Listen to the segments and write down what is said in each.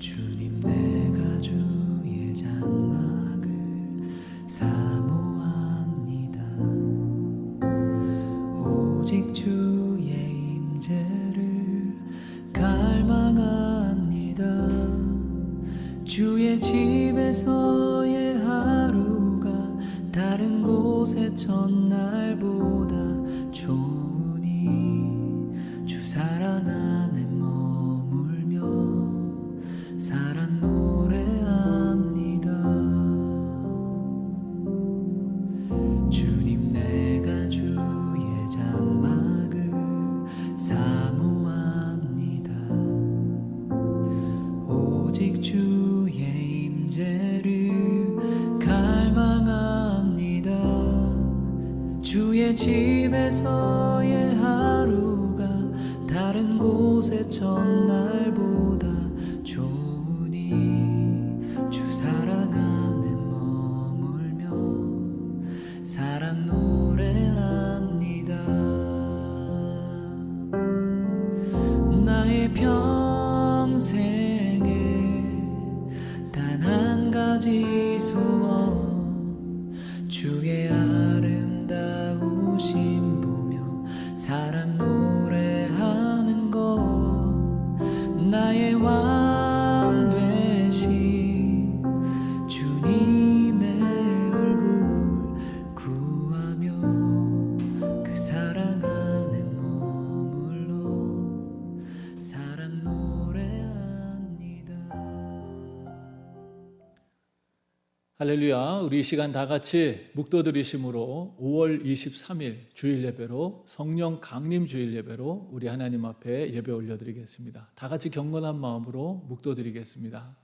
주님 내가 주의 장막을 사모합니다. 오직 주의 임재를 갈망합니다. 주의 집에서의 하루가 다른 곳의 첫날보다 좋으니 주 사랑 안에 머물며 사랑 노래합니다. 주님 내가 주의 장막을 사모합니다. 오직 주의 임재를 갈망합니다. 주의 집에서의 하루가 다른 곳의 첫날보다 좋으니 주 사랑 안에 머물며 사랑 노래합니다. 나의 평생에 단 한 가지 소원, 주의 아름다우심 보며 사랑 노래하는 것, 나의 왕 되신 주님의 얼굴 구하며 그 사랑 안에 머물러 사랑 노래합니다. 할렐루야. 우리 이 시간 다 같이 묵도드리심으로 5월 23일 주일 예배로 성령 강림 주일 예배로 우리 하나님 앞에 예배 올려드리겠습니다. 다 같이 경건한 마음으로 묵도드리겠습니다.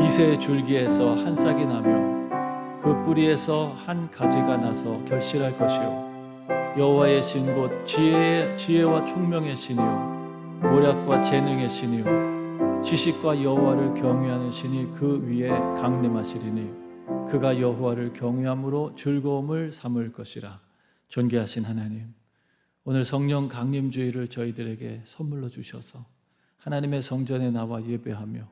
이새 줄기에서 한 싹이 나며 그 뿌리에서 한 가지가 나서 결실할 것이요 여호와의 신 곧 지혜와 총명의 신이요 모략과 재능의 신이요 지식과 여호와를 경외하는 신이 그 위에 강림하시리니 그가 여호와를 경외함으로 즐거움을 삼을 것이라. 존귀하신 하나님, 오늘 성령 강림주의를 저희들에게 선물로 주셔서 하나님의 성전에 나와 예배하며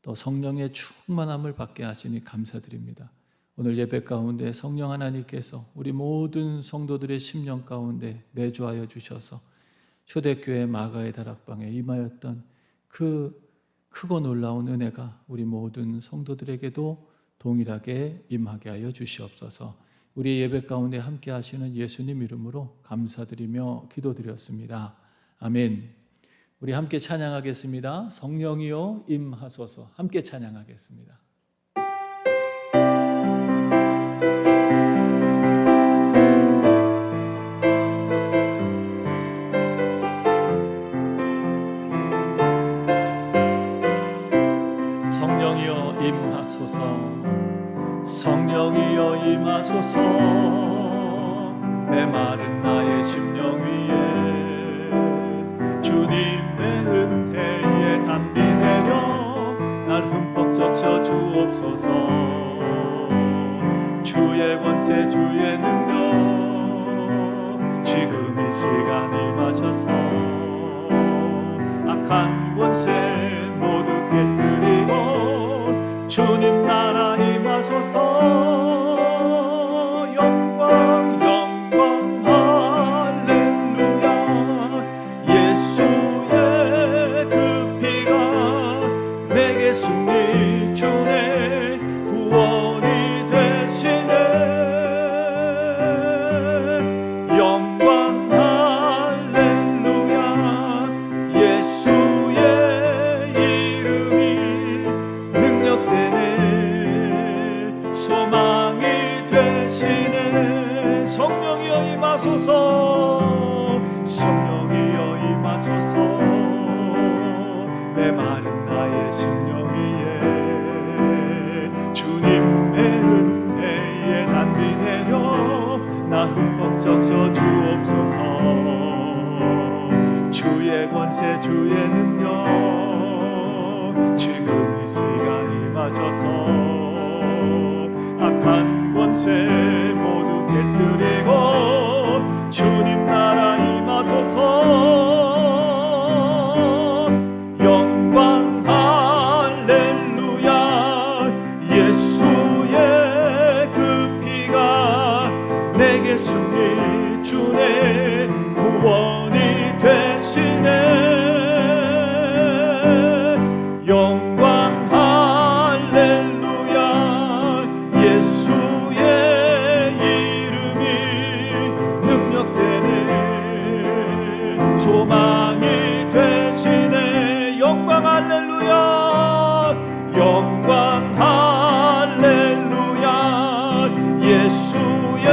또 성령의 충만함을 받게 하시니 감사드립니다. 오늘 예배 가운데 성령 하나님께서 우리 모든 성도들의 심령 가운데 내주하여 주셔서 초대교회 마가의 다락방에 임하였던 그 크고 놀라운 은혜가 우리 모든 성도들에게도 동일하게 임하게 하여 주시옵소서. 우리 예배 가운데 함께 하시는 예수님 이름으로 감사드리며 기도드렸습니다. 아멘. 우리 함께 찬양하겠습니다. 성령이여 임하소서. 함께 찬양하겠습니다. 성령이여 임하소서. 성령이여 임하소서. 메마른 나의 심령 위에 주님의 은혜에 담비 내려 날 흠뻑 적셔 주옵소서. 주의 권세 주의 능력 지금 이 시간 임하셔서 악한 권세 모두 깨뜨리고 주님 나라 임하소서. 영광 영광 할렐루야. 예수의 그 피가 내게 승리 주네 구원이 되시네. 영광 할렐루야. 예수의 소망이 되시네. 성령이여 임하소서. 성령이여 임하소서. 메마른 나의 심령 위에 주님의 은혜에 담비 내려 나 흠뻑 적셔 주옵소서. 주의 권세 주의 능력 지금 이 시간 임하셔서 악한 권세 모두 깨뜨리고 내게 승리 주네 구원이 되시네. 영광 할렐루야 예수의 이름이 능력되네 소망이 되시네. 영광 할렐루야 영광 할렐루야 예수의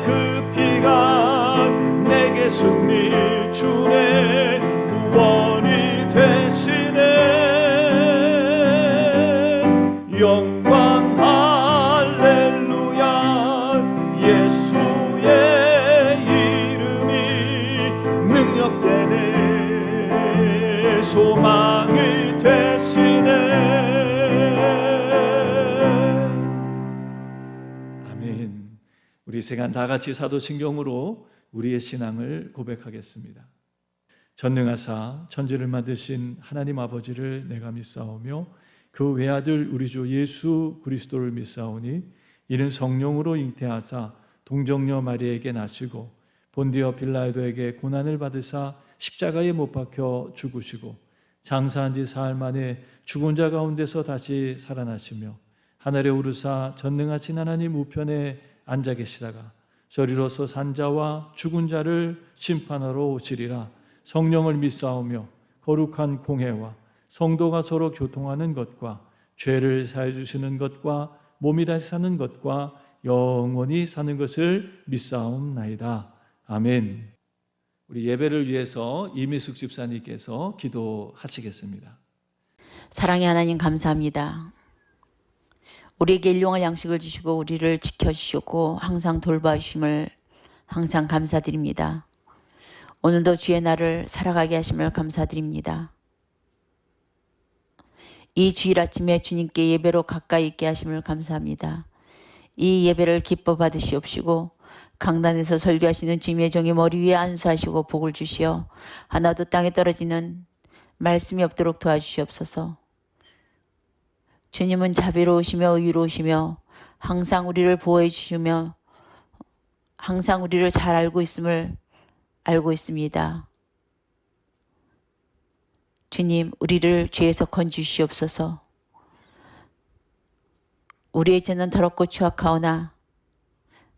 그 피가 내게 승리 주네 구원이 되시네. 영광 할렐루야 예수의 이름이 능력되네 소망이 되시네. 아멘. 우리 이 시간 다 같이 사도신경으로 우리의 신앙을 고백하겠습니다. 전능하사 천지를 만드신 하나님 아버지를 내가 믿사오며 그 외아들 우리 주 예수 그리스도를 믿사오니 이는 성령으로 잉태하사 동정녀 마리아에게 나시고 본디오 빌라도에게 고난을 받으사 십자가에 못 박혀 죽으시고 장사한 지 사흘 만에 죽은 자 가운데서 다시 살아나시며 하늘에 오르사 전능하신 하나님 우편에 앉아 계시다가 저리로서 산자와 죽은 자를 심판하러 오시리라. 성령을 믿사오며 거룩한 공회와 성도가 서로 교통하는 것과 죄를 사해 주시는 것과 몸이 다시 사는 것과 영원히 사는 것을 믿사옵나이다. 아멘. 우리 예배를 위해서 이미숙 집사님께서 기도하시겠습니다. 사랑의 하나님 감사합니다. 우리에게 일용할 양식을 주시고 우리를 지켜주시고 항상 돌봐주심을 항상 감사드립니다. 오늘도 주의 날을 살아가게 하심을 감사드립니다. 이 주일 아침에 주님께 예배로 가까이 있게 하심을 감사합니다. 이 예배를 기뻐 받으시옵시고 강단에서 설교하시는 주님의 종의 머리 위에 안수하시고 복을 주시어 하나도 땅에 떨어지는 말씀이 없도록 도와주시옵소서. 주님은 자비로우시며 의로우시며 항상 우리를 보호해 주시며 항상 우리를 잘 알고 있음을 알고 있습니다. 주님, 우리를 죄에서 건지시옵소서. 우리의 죄는 더럽고 추악하오나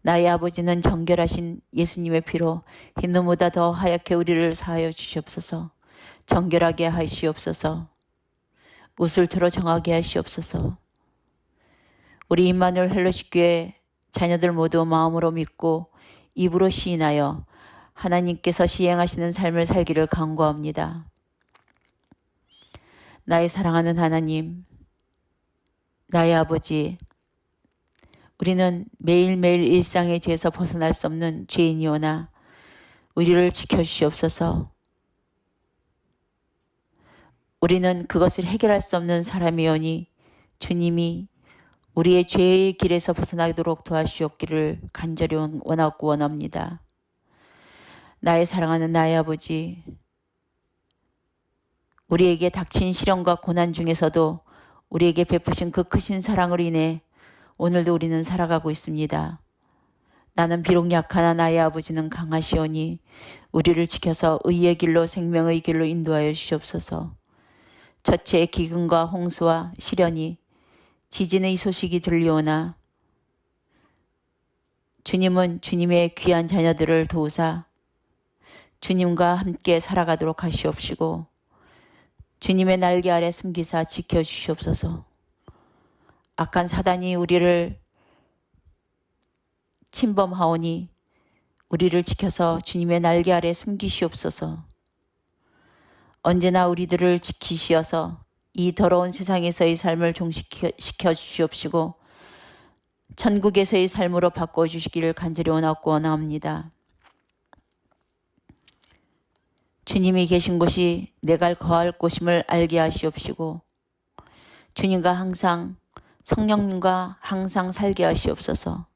나의 아버지는 정결하신 예수님의 피로 흰눈보다 더 하얗게 우리를 사하여 주시옵소서. 정결하게 하시옵소서. 우슬토로 정하게 하시옵소서. 우리 임마누엘 헬로시 교회 자녀들 모두 마음으로 믿고 입으로 시인하여 하나님께서 시행하시는 삶을 살기를 간구합니다. 나의 사랑하는 하나님, 나의 아버지, 우리는 매일매일 일상의 죄에서 벗어날 수 없는 죄인이오나 우리를 지켜주시옵소서. 우리는 그것을 해결할 수 없는 사람이오니 주님이 우리의 죄의 길에서 벗어나도록 도와주시옵기를 간절히 원하고 원합니다. 나의 사랑하는 나의 아버지, 우리에게 닥친 시련과 고난 중에서도 우리에게 베푸신 그 크신 사랑으로 인해 오늘도 우리는 살아가고 있습니다. 나는 비록 약하나 나의 아버지는 강하시오니 우리를 지켜서 의의 길로 생명의 길로 인도하여 주시옵소서. 저체의 기근과 홍수와 시련이 지진의 소식이 들려오나 주님은 주님의 귀한 자녀들을 도우사 주님과 함께 살아가도록 하시옵시고 주님의 날개 아래 숨기사 지켜주시옵소서. 악한 사단이 우리를 침범하오니 우리를 지켜서 주님의 날개 아래 숨기시옵소서. 언제나 우리들을 지키시어서 이 더러운 세상에서의 삶을 종식시켜 주시옵시고 천국에서의 삶으로 바꿔주시기를 간절히 원하고 원합니다. 주님이 계신 곳이 내가 거할 곳임을 알게 하시옵시고 주님과 항상 성령님과 항상 살게 하시옵소서.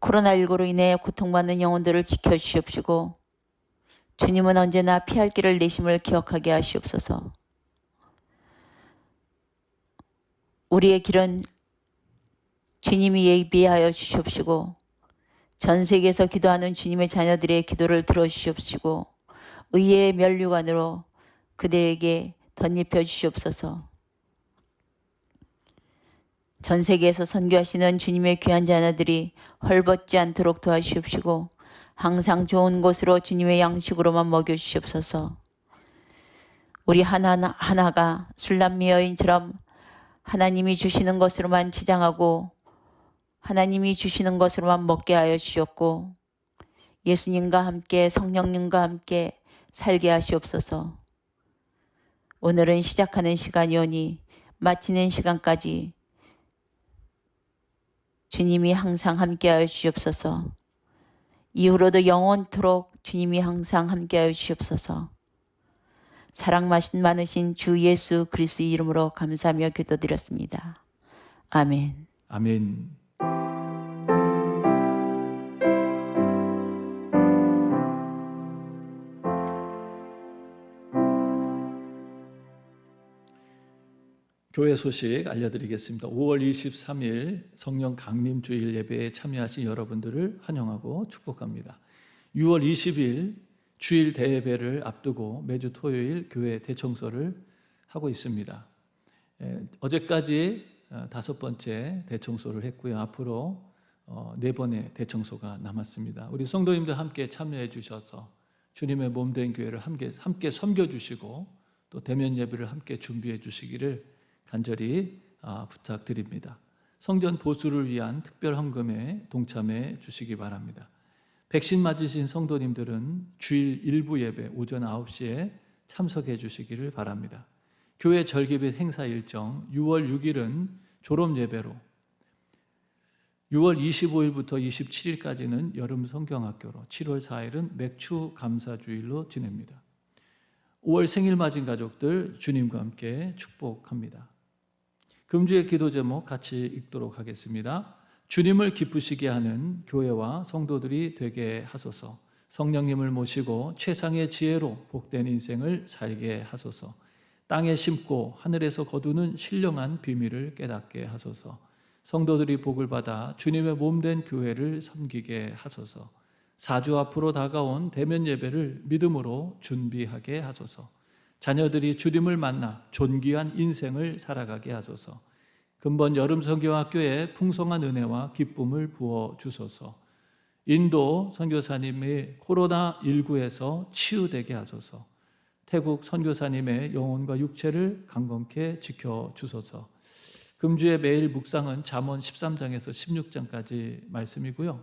코로나19로 인해 고통받는 영혼들을 지켜주시옵시고 주님은 언제나 피할 길을 내심을 기억하게 하시옵소서. 우리의 길은 주님이 예비하여 주시옵시고 전 세계에서 기도하는 주님의 자녀들의 기도를 들어주시옵시고 의의 면류관으로 그들에게 덧입혀 주시옵소서. 전 세계에서 선교하시는 주님의 귀한 자녀들이 헐벗지 않도록 도와주시옵시고 항상 좋은 곳으로 주님의 양식으로만 먹여주시옵소서. 우리 하나하나가 술람미 여인처럼 하나님이 주시는 것으로만 치장하고 하나님이 주시는 것으로만 먹게 하여 주셨고 예수님과 함께 성령님과 함께 살게 하시옵소서. 오늘은 시작하는 시간이오니 마치는 시간까지 주님이 항상 함께 하여 주시옵소서. 이후로도 영원토록 주님이 항상 함께 하여 주시옵소서. 사랑 많으신 주 예수 그리스도의 이름으로 감사하며 기도드렸습니다. 아멘. 아멘. 교회 소식 알려드리겠습니다. 5월 23일 성령 강림 주일 예배에 참여하신 여러분들을 환영하고 축복합니다. 6월 20일 주일 대예배를 앞두고 매주 토요일 교회 대청소를 하고 있습니다. 어제까지 5번째 대청소를 했고요. 앞으로 4번의 대청소가 남았습니다. 우리 성도님들 함께 참여해 주셔서 주님의 몸된 교회를 함께 섬겨주시고 또 대면 예배를 함께 준비해 주시기를 간절히 부탁드립니다. 성전 보수를 위한 특별 헌금에 동참해 주시기 바랍니다. 백신 맞으신 성도님들은 주일 일부 예배 오전 9시에 참석해 주시기를 바랍니다. 교회 절기빛 행사 일정 6월 6일은 졸업 예배로 6월 25일부터 27일까지는 여름 성경학교로 7월 4일은 맥주 감사주일로 지냅니다. 5월 생일 맞은 가족들 주님과 함께 축복합니다. 금주의 기도 제목 같이 읽도록 하겠습니다. 주님을 기쁘시게 하는 교회와 성도들이 되게 하소서. 성령님을 모시고 최상의 지혜로 복된 인생을 살게 하소서. 땅에 심고 하늘에서 거두는 신령한 비밀을 깨닫게 하소서. 성도들이 복을 받아 주님의 몸된 교회를 섬기게 하소서. 4주 앞으로 다가온 대면 예배를 믿음으로 준비하게 하소서. 자녀들이 주님을 만나 존귀한 인생을 살아가게 하소서. 근본 여름 성경학교에 풍성한 은혜와 기쁨을 부어 주소서. 인도 선교사님의 코로나19에서 치유되게 하소서. 태국 선교사님의 영혼과 육체를 강건케 지켜 주소서. 금주의 매일 묵상은 잠언 13장에서 16장까지 말씀이고요.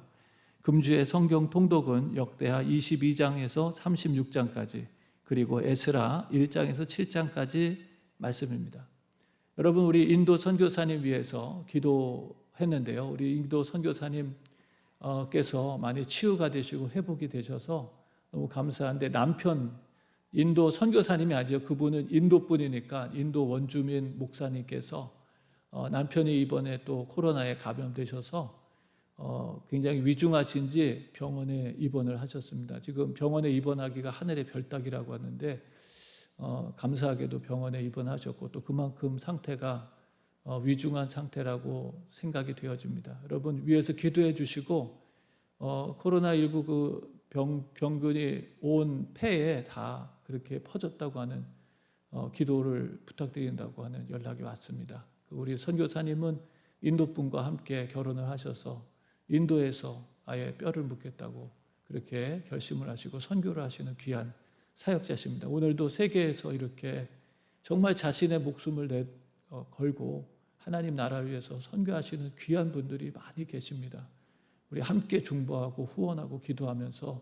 금주의 성경 통독은 역대하 22장에서 36장까지 그리고 에스라 1장에서 7장까지 말씀입니다. 여러분, 우리 인도 선교사님 위해서 기도했는데요. 우리 인도 선교사님께서 많이 치유가 되시고 회복이 되셔서 너무 감사한데 남편 인도 선교사님이 아니죠. 그분은 인도 분이니까 인도 원주민 목사님께서 남편이 이번에 또 코로나에 감염되셔서 굉장히 위중하신지 병원에 입원을 하셨습니다. 지금 병원에 입원하기가 하늘의 별따기라고 하는데 감사하게도 병원에 입원하셨고 또 그만큼 상태가 위중한 상태라고 생각이 되어집니다. 여러분 위에서 기도해 주시고 코로나19 그 병균이 온 폐에 다 그렇게 퍼졌다고 하는 기도를 부탁드린다고 하는 연락이 왔습니다. 우리 선교사님은 인도분과 함께 결혼을 하셔서 인도에서 아예 뼈를 묻겠다고 그렇게 결심을 하시고 선교를 하시는 귀한 사역자십니다. 오늘도 세계에서 이렇게 정말 자신의 목숨을 걸고 하나님 나라를 위해서 선교하시는 귀한 분들이 많이 계십니다. 우리 함께 중보하고 후원하고 기도하면서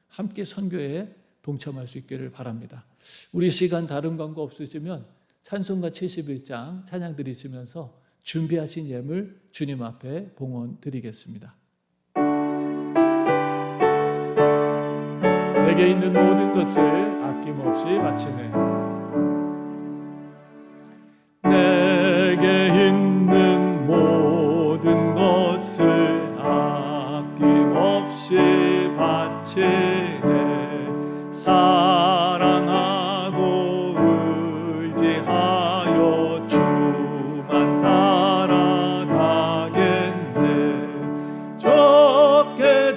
함께 선교에 동참할 수 있기를 바랍니다. 우리 시간 다른 광고 없으시면 찬송가 71장 찬양 드리시면서 준비하신 예물 주님 앞에 봉헌 드리겠습니다. 내게 있는 모든 것을 아낌없이 바치네. 내게 있는 모든 것을 아낌없이 바치네. 사랑하고 의지하여 주만 따라가겠네. 적게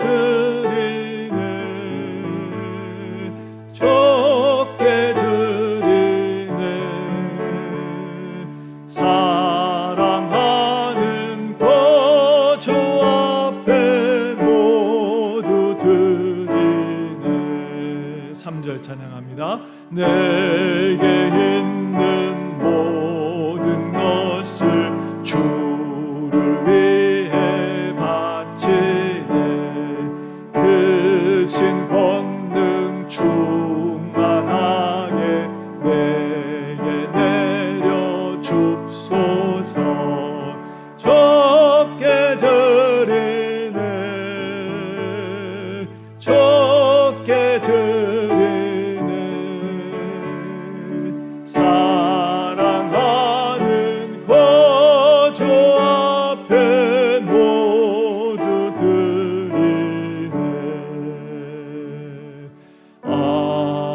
3절 찬양합니다. 내게 있는 모든 것을 주를 위해 바치네. 그 신 권능 충만하게 내게 내려 줍소서. 적게 드리네, 적게 드리네. 사랑하는 거주 앞에 모두 드리네. 아멘.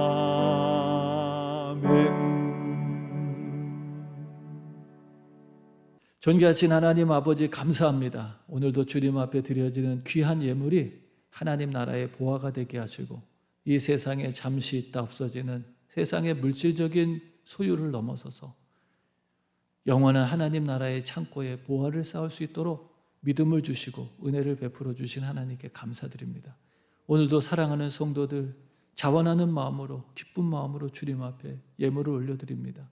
존귀하신 하나님 아버지, 감사합니다. 오늘도 주님 앞에 드려지는 귀한 예물이 하나님 나라의 보화가 되게 하시고 이 세상에 잠시 있다 없어지는 세상의 물질적인 소유를 넘어서서 영원한 하나님 나라의 창고에 보화를 쌓을 수 있도록 믿음을 주시고 은혜를 베풀어 주신 하나님께 감사드립니다. 오늘도 사랑하는 성도들 자원하는 마음으로, 기쁜 마음으로 주님 앞에 예물을 올려드립니다.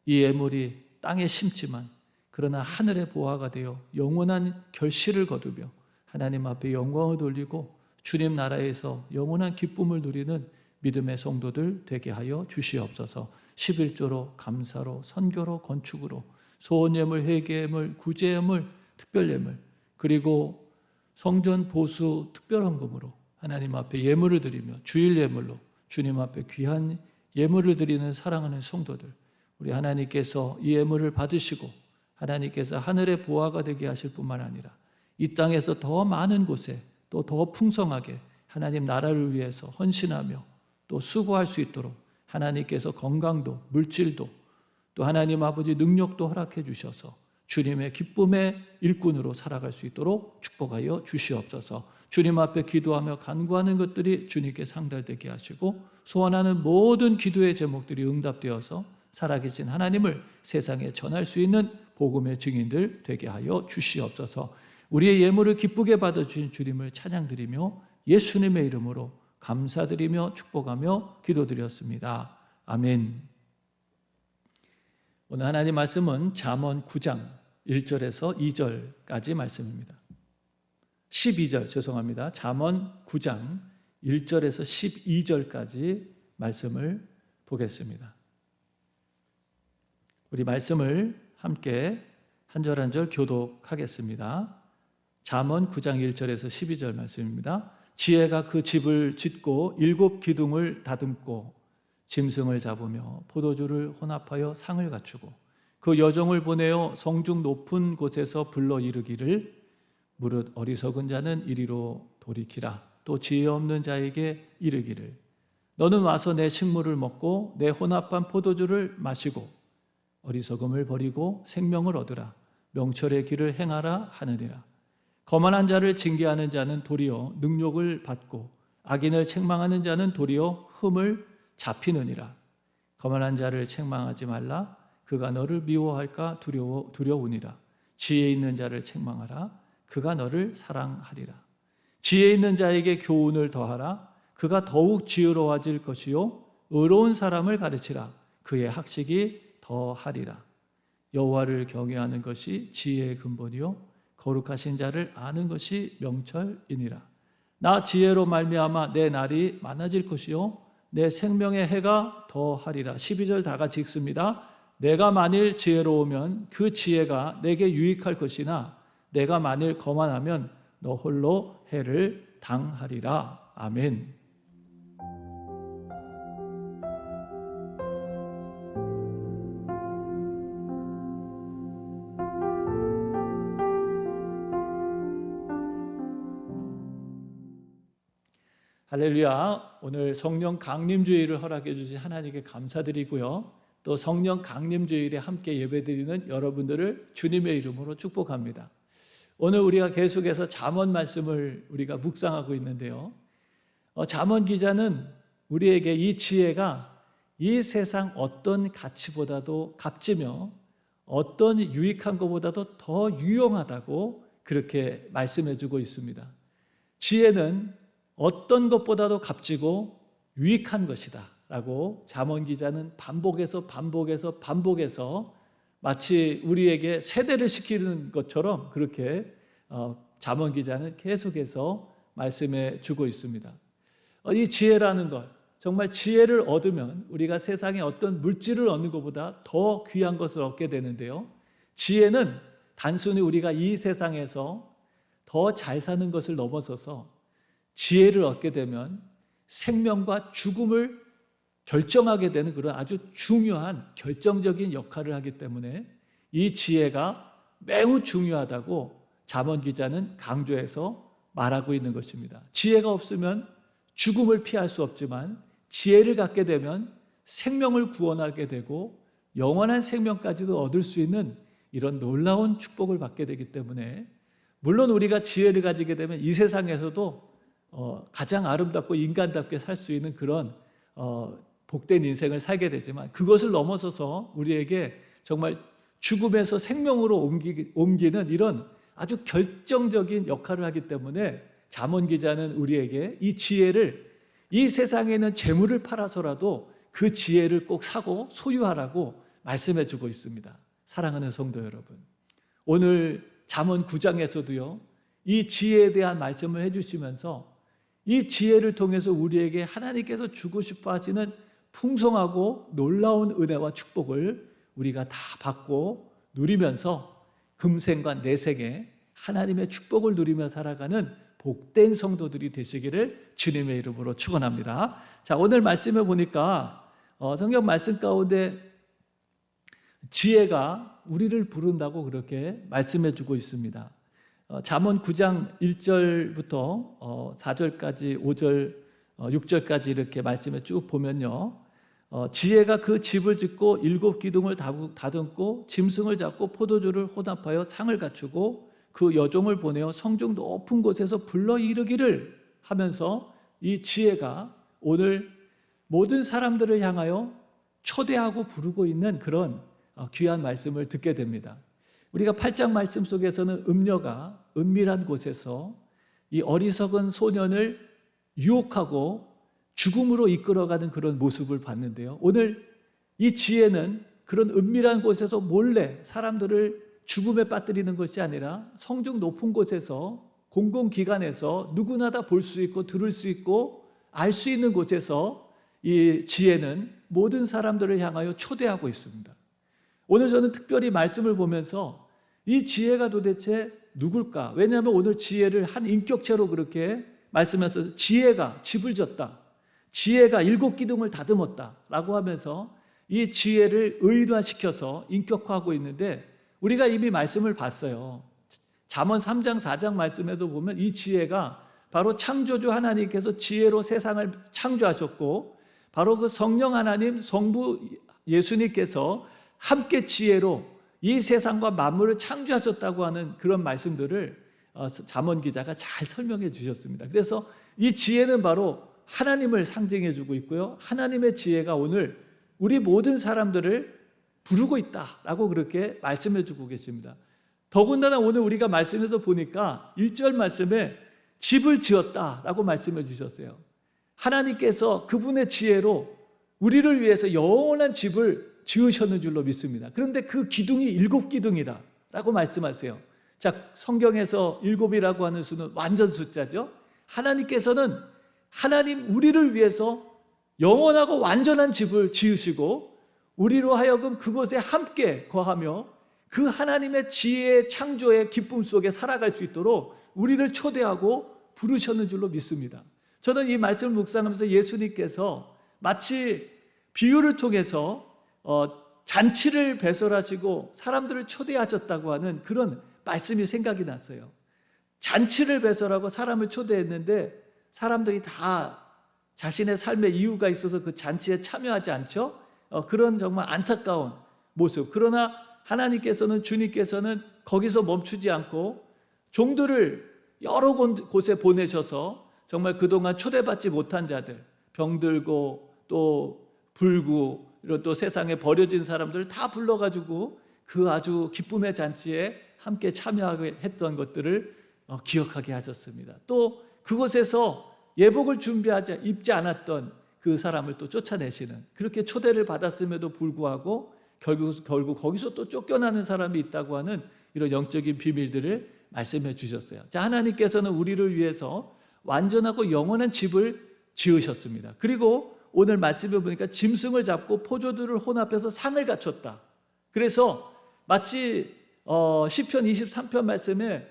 이 예물이 땅에 심지만 그러나 하늘의 보화가 되어 영원한 결실을 거두며 하나님 앞에 영광을 돌리고 주님 나라에서 영원한 기쁨을 누리는 믿음의 성도들 되게 하여 주시옵소서. 11조로, 감사로, 선교로, 건축으로, 소원예물, 회개예물, 구제예물, 특별예물, 그리고 성전 보수 특별헌금으로 하나님 앞에 예물을 드리며 주일 예물로 주님 앞에 귀한 예물을 드리는 사랑하는 성도들, 우리 하나님께서 이 예물을 받으시고 하나님께서 하늘의 보화가 되게 하실 뿐만 아니라 이 땅에서 더 많은 곳에 또 더 풍성하게 하나님 나라를 위해서 헌신하며 또 수고할 수 있도록 하나님께서 건강도 물질도 또 하나님 아버지 능력도 허락해 주셔서 주님의 기쁨의 일꾼으로 살아갈 수 있도록 축복하여 주시옵소서. 주님 앞에 기도하며 간구하는 것들이 주님께 상달되게 하시고 소원하는 모든 기도의 제목들이 응답되어서 살아계신 하나님을 세상에 전할 수 있는 복음의 증인들 되게 하여 주시옵소서. 우리의 예물을 기쁘게 받아주신 주님을 찬양드리며 예수님의 이름으로 감사드리며 축복하며 기도드렸습니다. 아멘. 오늘 하나님 말씀은 잠언 9장 1절에서 2절까지 말씀입니다. 12절 죄송합니다. 잠언 9장 1절에서 12절까지 말씀을 보겠습니다. 우리 말씀을 함께 한 절 한 절 교독하겠습니다. 잠언 9장 1절에서 12절 말씀입니다. 지혜가 그 집을 짓고 7 기둥을 다듬고 짐승을 잡으며 포도주를 혼합하여 상을 갖추고 그 여종을 보내어 성중 높은 곳에서 불러 이르기를 무릇 어리석은 자는 이리로 돌이키라. 또 지혜 없는 자에게 이르기를 너는 와서 내 식물을 먹고 내 혼합한 포도주를 마시고 어리석음을 버리고 생명을 얻으라. 명철의 길을 행하라 하느니라. 거만한 자를 징계하는 자는 도리어 능욕을 받고 악인을 책망하는 자는 도리어 흠을 잡히느니라. 거만한 자를 책망하지 말라. 그가 너를 미워할까 두려우니라. 지혜 있는 자를 책망하라. 그가 너를 사랑하리라. 지혜 있는 자에게 교훈을 더하라. 그가 더욱 지혜로워질 것이요 의로운 사람을 가르치라. 그의 학식이 더하리라. 여호와를 경외하는 것이 지혜의 근본이요 거룩하신 자를 아는 것이 명철이니라. 나 지혜로 말미암아 내 날이 많아질 것이요 내 생명의 해가 더하리라. 12절 다 같이 읽습니다. 내가 만일 지혜로우면 그 지혜가 내게 유익할 것이나 내가 만일 거만하면 너 홀로 해를 당하리라. 아멘. 할렐루야. 오늘 성령 강림주일을 허락해 주신 하나님께 감사드리고요. 또 성령 강림주일에 함께 예배드리는 여러분들을 주님의 이름으로 축복합니다. 오늘 우리가 계속해서 잠언 말씀을 우리가 묵상하고 있는데요. 잠언 기자는 우리에게 이 지혜가 이 세상 어떤 가치보다도 값지며 어떤 유익한 것보다도 더 유용하다고 그렇게 말씀해 주고 있습니다. 지혜는 어떤 것보다도 값지고 유익한 것이다 라고 잠언 기자는 반복해서 마치 우리에게 세대를 시키는 것처럼 그렇게 잠언 기자는 계속해서 말씀해 주고 있습니다. 이 지혜라는 것, 정말 지혜를 얻으면 우리가 세상에 어떤 물질을 얻는 것보다 더 귀한 것을 얻게 되는데요. 지혜는 단순히 우리가 이 세상에서 더 잘 사는 것을 넘어서서 지혜를 얻게 되면 생명과 죽음을 결정하게 되는 그런 아주 중요한 결정적인 역할을 하기 때문에 이 지혜가 매우 중요하다고 잠언 기자는 강조해서 말하고 있는 것입니다. 지혜가 없으면 죽음을 피할 수 없지만 지혜를 갖게 되면 생명을 구원하게 되고 영원한 생명까지도 얻을 수 있는 이런 놀라운 축복을 받게 되기 때문에 물론 우리가 지혜를 가지게 되면 이 세상에서도 가장 아름답고 인간답게 살 수 있는 그런 복된 인생을 살게 되지만 그것을 넘어서서 우리에게 정말 죽음에서 생명으로 옮기는 이런 아주 결정적인 역할을 하기 때문에 잠언 기자는 우리에게 이 지혜를 이 세상에 있는 재물을 팔아서라도 그 지혜를 꼭 사고 소유하라고 말씀해 주고 있습니다. 사랑하는 성도 여러분, 오늘 잠언 9장에서도요 이 지혜에 대한 말씀을 해주시면서 이 지혜를 통해서 우리에게 하나님께서 주고 싶어 하시는 풍성하고 놀라운 은혜와 축복을 우리가 다 받고 누리면서 금생과 내생에 하나님의 축복을 누리며 살아가는 복된 성도들이 되시기를 주님의 이름으로 축원합니다. 자, 오늘 말씀에 보니까 성경 말씀 가운데 지혜가 우리를 부른다고 그렇게 말씀해 주고 있습니다. 잠언 9장 1절부터 4절까지 5절 6절까지 이렇게 말씀을 쭉 보면요, 지혜가 그 집을 짓고 7 기둥을 다듬고 짐승을 잡고 포도주를 혼합하여 상을 갖추고 그 여종을 보내어 성중 높은 곳에서 불러 이르기를 하면서 이 지혜가 오늘 모든 사람들을 향하여 초대하고 부르고 있는 그런 귀한 말씀을 듣게 됩니다. 우리가 8장 말씀 속에서는 음녀가 은밀한 곳에서 이 어리석은 소년을 유혹하고 죽음으로 이끌어가는 그런 모습을 봤는데요. 오늘 이 지혜는 그런 은밀한 곳에서 몰래 사람들을 죽음에 빠뜨리는 것이 아니라 성중 높은 곳에서 공공기관에서 누구나 다 볼 수 있고 들을 수 있고 알 수 있는 곳에서 이 지혜는 모든 사람들을 향하여 초대하고 있습니다. 오늘 저는 특별히 말씀을 보면서 이 지혜가 도대체 누굴까? 왜냐하면 오늘 지혜를 한 인격체로 그렇게 말씀하셔서 지혜가 집을 졌다, 지혜가 7 기둥을 다듬었다 라고 하면서 이 지혜를 의인화시켜서 인격화하고 있는데 우리가 이미 말씀을 봤어요. 잠언 3장 4장 말씀에도 보면 이 지혜가 바로 창조주 하나님께서 지혜로 세상을 창조하셨고 바로 그 성령 하나님 성부 예수님께서 함께 지혜로 이 세상과 만물을 창조하셨다고 하는 그런 말씀들을 잠언 기자가 잘 설명해 주셨습니다. 그래서 이 지혜는 바로 하나님을 상징해 주고 있고요, 하나님의 지혜가 오늘 우리 모든 사람들을 부르고 있다라고 그렇게 말씀해 주고 계십니다. 더군다나 오늘 우리가 말씀에서 보니까 1절 말씀에 집을 지었다라고 말씀해 주셨어요. 하나님께서 그분의 지혜로 우리를 위해서 영원한 집을 지으셨는 줄로 믿습니다. 그런데 그 기둥이 7 기둥이다 라고 말씀하세요. 자, 성경에서 7이라고 하는 수는 완전 숫자죠. 하나님께서는 우리를 위해서 영원하고 완전한 집을 지으시고 우리로 하여금 그곳에 함께 거하며 그 하나님의 지혜의 창조의 기쁨 속에 살아갈 수 있도록 우리를 초대하고 부르셨는 줄로 믿습니다. 저는 이 말씀을 묵상하면서 예수님께서 마치 비유를 통해서 잔치를 배설하시고 사람들을 초대하셨다고 하는 그런 말씀이 생각이 났어요. 잔치를 배설하고 사람을 초대했는데 사람들이 다 자신의 삶의 이유가 있어서 그 잔치에 참여하지 않죠? 그런 정말 안타까운 모습. 그러나 하나님께서는, 주님께서는 거기서 멈추지 않고 종들을 여러 곳에 보내셔서 정말 그동안 초대받지 못한 자들, 병들고 또 불구 이런 또 세상에 버려진 사람들을 다 불러가지고 그 아주 기쁨의 잔치에 함께 참여하게 했던 것들을 기억하게 하셨습니다. 또 그곳에서 예복을 입지 않았던 그 사람을 또 쫓아내시는, 그렇게 초대를 받았음에도 불구하고 결국 거기서 또 쫓겨나는 사람이 있다고 하는 이런 영적인 비밀들을 말씀해 주셨어요. 자, 하나님께서는 우리를 위해서 완전하고 영원한 집을 지으셨습니다. 그리고 오늘 말씀해 보니까 짐승을 잡고 포도주를 혼합해서 상을 갖췄다. 그래서 마치 시편 23편 말씀에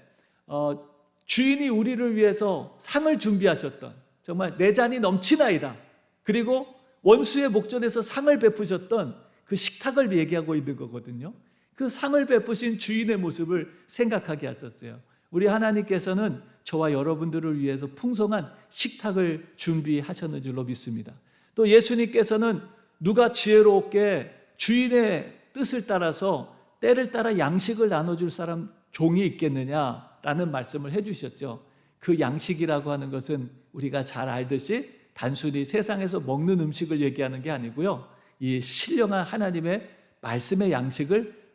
주인이 우리를 위해서 상을 준비하셨던, 정말 내 잔이 넘치나이다, 그리고 원수의 목전에서 상을 베푸셨던 그 식탁을 얘기하고 있는 거거든요. 그 상을 베푸신 주인의 모습을 생각하게 하셨어요. 우리 하나님께서는 저와 여러분들을 위해서 풍성한 식탁을 준비하셨는 줄로 믿습니다. 또 예수님께서는 누가 지혜롭게 주인의 뜻을 따라서 때를 따라 양식을 나눠줄 사람 종이 있겠느냐라는 말씀을 해주셨죠. 그 양식이라고 하는 것은 우리가 잘 알듯이 단순히 세상에서 먹는 음식을 얘기하는 게 아니고요, 이 신령한 하나님의 말씀의 양식을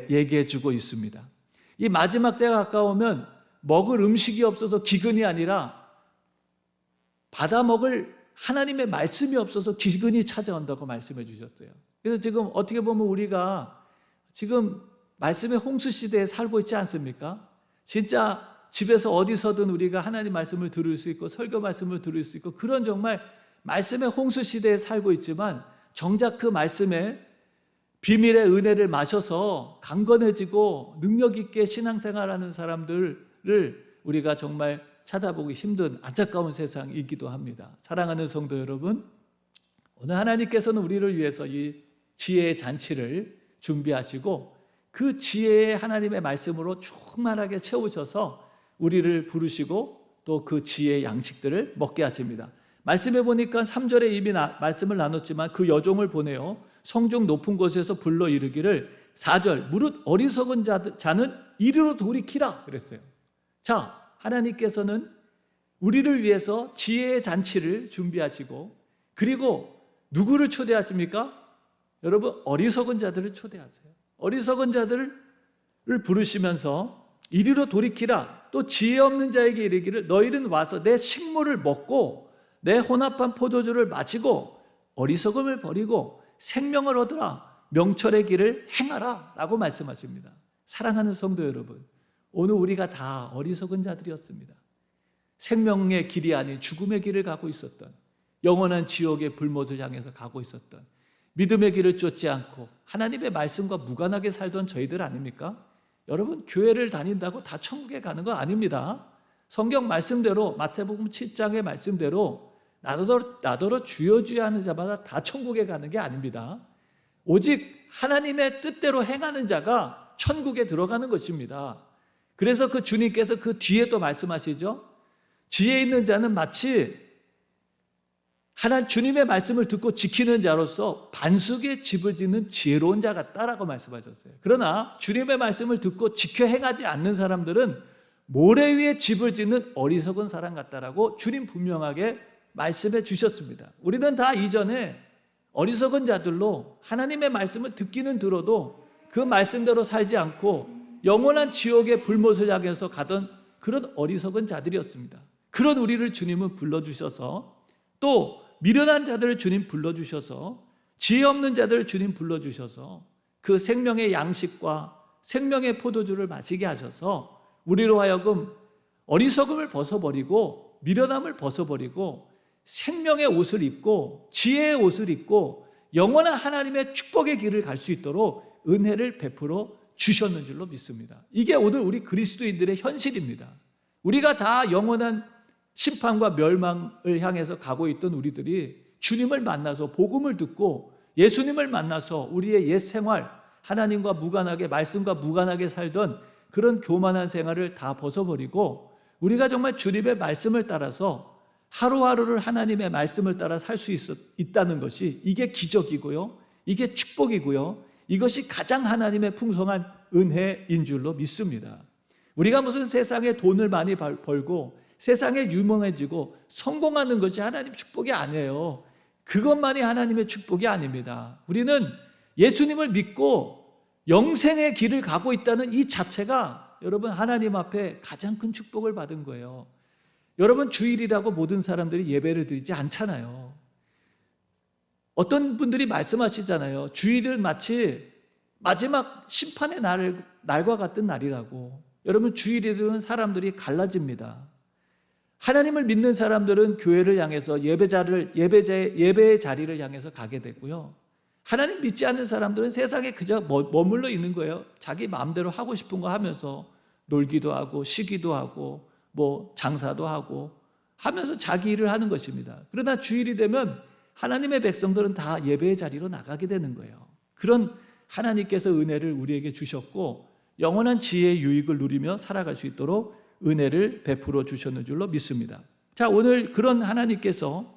얘기해 주고 있습니다. 이 마지막 때가 가까우면 먹을 음식이 없어서 기근이 아니라 받아 먹을 하나님의 말씀이 없어서 기근이 찾아온다고 말씀해 주셨어요. 그래서 지금 어떻게 보면 우리가 지금 말씀의 홍수 시대에 살고 있지 않습니까? 진짜 집에서 어디서든 우리가 하나님 말씀을 들을 수 있고 설교 말씀을 들을 수 있고 그런 정말 말씀의 홍수 시대에 살고 있지만, 정작 그 말씀에 비밀의 은혜를 마셔서 강건해지고 능력 있게 신앙생활하는 사람들을 우리가 정말 찾아보기 힘든 안타까운 세상이기도 합니다. 사랑하는 성도 여러분, 오늘 하나님께서는 우리를 위해서 이 지혜의 잔치를 준비하시고 그 지혜의 하나님의 말씀으로 충만하게 채우셔서 우리를 부르시고 또 그 지혜의 양식들을 먹게 하십니다. 말씀해 보니까 3절에 이미 말씀을 나눴지만 그 여종을 보내어 성중 높은 곳에서 불러 이르기를, 4절 무릇 어리석은 자는 이리로 돌이키라 그랬어요. 자, 하나님께서는 우리를 위해서 지혜의 잔치를 준비하시고, 그리고 누구를 초대하십니까? 여러분, 어리석은 자들을 초대하세요. 어리석은 자들을 부르시면서 이리로 돌이키라, 또 지혜 없는 자에게 이르기를 너희는 와서 내 식물을 먹고 내 혼합한 포도주를 마시고 어리석음을 버리고 생명을 얻으라, 명철의 길을 행하라 라고 말씀하십니다. 사랑하는 성도 여러분, 오늘 우리가 다 어리석은 자들이었습니다. 생명의 길이 아닌 죽음의 길을 가고 있었던, 영원한 지옥의 불못을 향해서 가고 있었던, 믿음의 길을 쫓지 않고 하나님의 말씀과 무관하게 살던 저희들 아닙니까? 여러분, 교회를 다닌다고 다 천국에 가는 거 아닙니다. 성경 말씀대로, 마태복음 7장의 말씀대로 나더러 주여 주여 하는 자마다 다 천국에 가는 게 아닙니다. 오직 하나님의 뜻대로 행하는 자가 천국에 들어가는 것입니다. 그래서 그 주님께서 그 뒤에 또 말씀하시죠. 지혜 있는 자는 마치 주님의 말씀을 듣고 지키는 자로서 반석의 집을 짓는 지혜로운 자 같다라고 말씀하셨어요. 그러나 주님의 말씀을 듣고 지켜 행하지 않는 사람들은 모래 위에 집을 짓는 어리석은 사람 같다라고 주님 분명하게 말씀해 주셨습니다. 우리는 다 이전에 어리석은 자들로 하나님의 말씀을 듣기는 들어도 그 말씀대로 살지 않고 영원한 지옥의 불못을 향해서 가던 그런 어리석은 자들이었습니다. 그런 우리를 주님은 불러주셔서, 또 미련한 자들을 주님 불러주셔서, 지혜 없는 자들을 주님 불러주셔서 그 생명의 양식과 생명의 포도주를 마시게 하셔서 우리로 하여금 어리석음을 벗어버리고 미련함을 벗어버리고 생명의 옷을 입고 지혜의 옷을 입고 영원한 하나님의 축복의 길을 갈 수 있도록 은혜를 베풀어 주셨는 줄로 믿습니다. 이게 오늘 우리 그리스도인들의 현실입니다. 우리가 다 영원한 심판과 멸망을 향해서 가고 있던 우리들이 주님을 만나서 복음을 듣고 예수님을 만나서 우리의 옛 생활, 하나님과 무관하게, 말씀과 무관하게 살던 그런 교만한 생활을 다 벗어버리고 우리가 정말 주님의 말씀을 따라서 하루하루를 하나님의 말씀을 따라 살 수 있다는 것이, 이게 기적이고요, 이게 축복이고요, 이것이 가장 하나님의 풍성한 은혜인 줄로 믿습니다. 우리가 무슨 세상에 돈을 많이 벌고 세상에 유명해지고 성공하는 것이 하나님 축복이 아니에요. 그것만이 하나님의 축복이 아닙니다. 우리는 예수님을 믿고 영생의 길을 가고 있다는 이 자체가 여러분 하나님 앞에 가장 큰 축복을 받은 거예요. 여러분, 주일이라고 모든 사람들이 예배를 드리지 않잖아요. 어떤 분들이 말씀하시잖아요. 주일은 마치 마지막 심판의 날과 같은 날이라고. 여러분, 주일이 되면 사람들이 갈라집니다. 하나님을 믿는 사람들은 교회를 향해서 예배의 자리를 향해서 가게 되고요. 하나님 믿지 않는 사람들은 세상에 그저 머물러 있는 거예요. 자기 마음대로 하고 싶은 거 하면서 놀기도 하고 쉬기도 하고 뭐 장사도 하고 하면서 자기 일을 하는 것입니다. 그러나 주일이 되면 하나님의 백성들은 다 예배의 자리로 나가게 되는 거예요. 그런 하나님께서 은혜를 우리에게 주셨고 영원한 지혜의 유익을 누리며 살아갈 수 있도록 은혜를 베풀어 주셨는 줄로 믿습니다. 자, 오늘 그런 하나님께서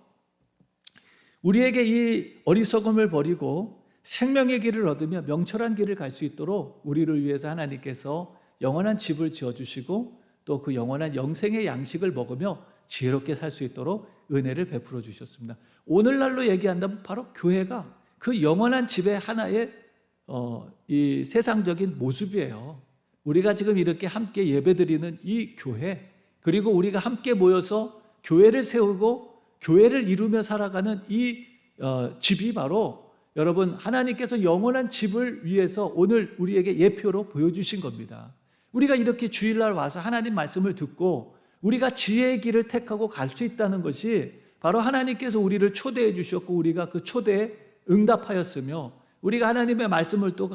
우리에게 이 어리석음을 버리고 생명의 길을 얻으며 명철한 길을 갈 수 있도록 우리를 위해서 하나님께서 영원한 집을 지어주시고 또 그 영원한 영생의 양식을 먹으며 지혜롭게 살 수 있도록 은혜를 베풀어 주셨습니다. 오늘날로 얘기한다면 바로 교회가 그 영원한 집의 하나의 이 세상적인 모습이에요. 우리가 지금 이렇게 함께 예배드리는 이 교회, 그리고 우리가 함께 모여서 교회를 세우고 교회를 이루며 살아가는 이 집이 바로 여러분 하나님께서 영원한 집을 위해서 오늘 우리에게 예표로 보여주신 겁니다. 우리가 이렇게 주일날 와서 하나님 말씀을 듣고 우리가 지혜의 길을 택하고 갈 수 있다는 것이 바로 하나님께서 우리를 초대해 주셨고 우리가 그 초대에 응답하였으며 우리가 하나님의 말씀을 또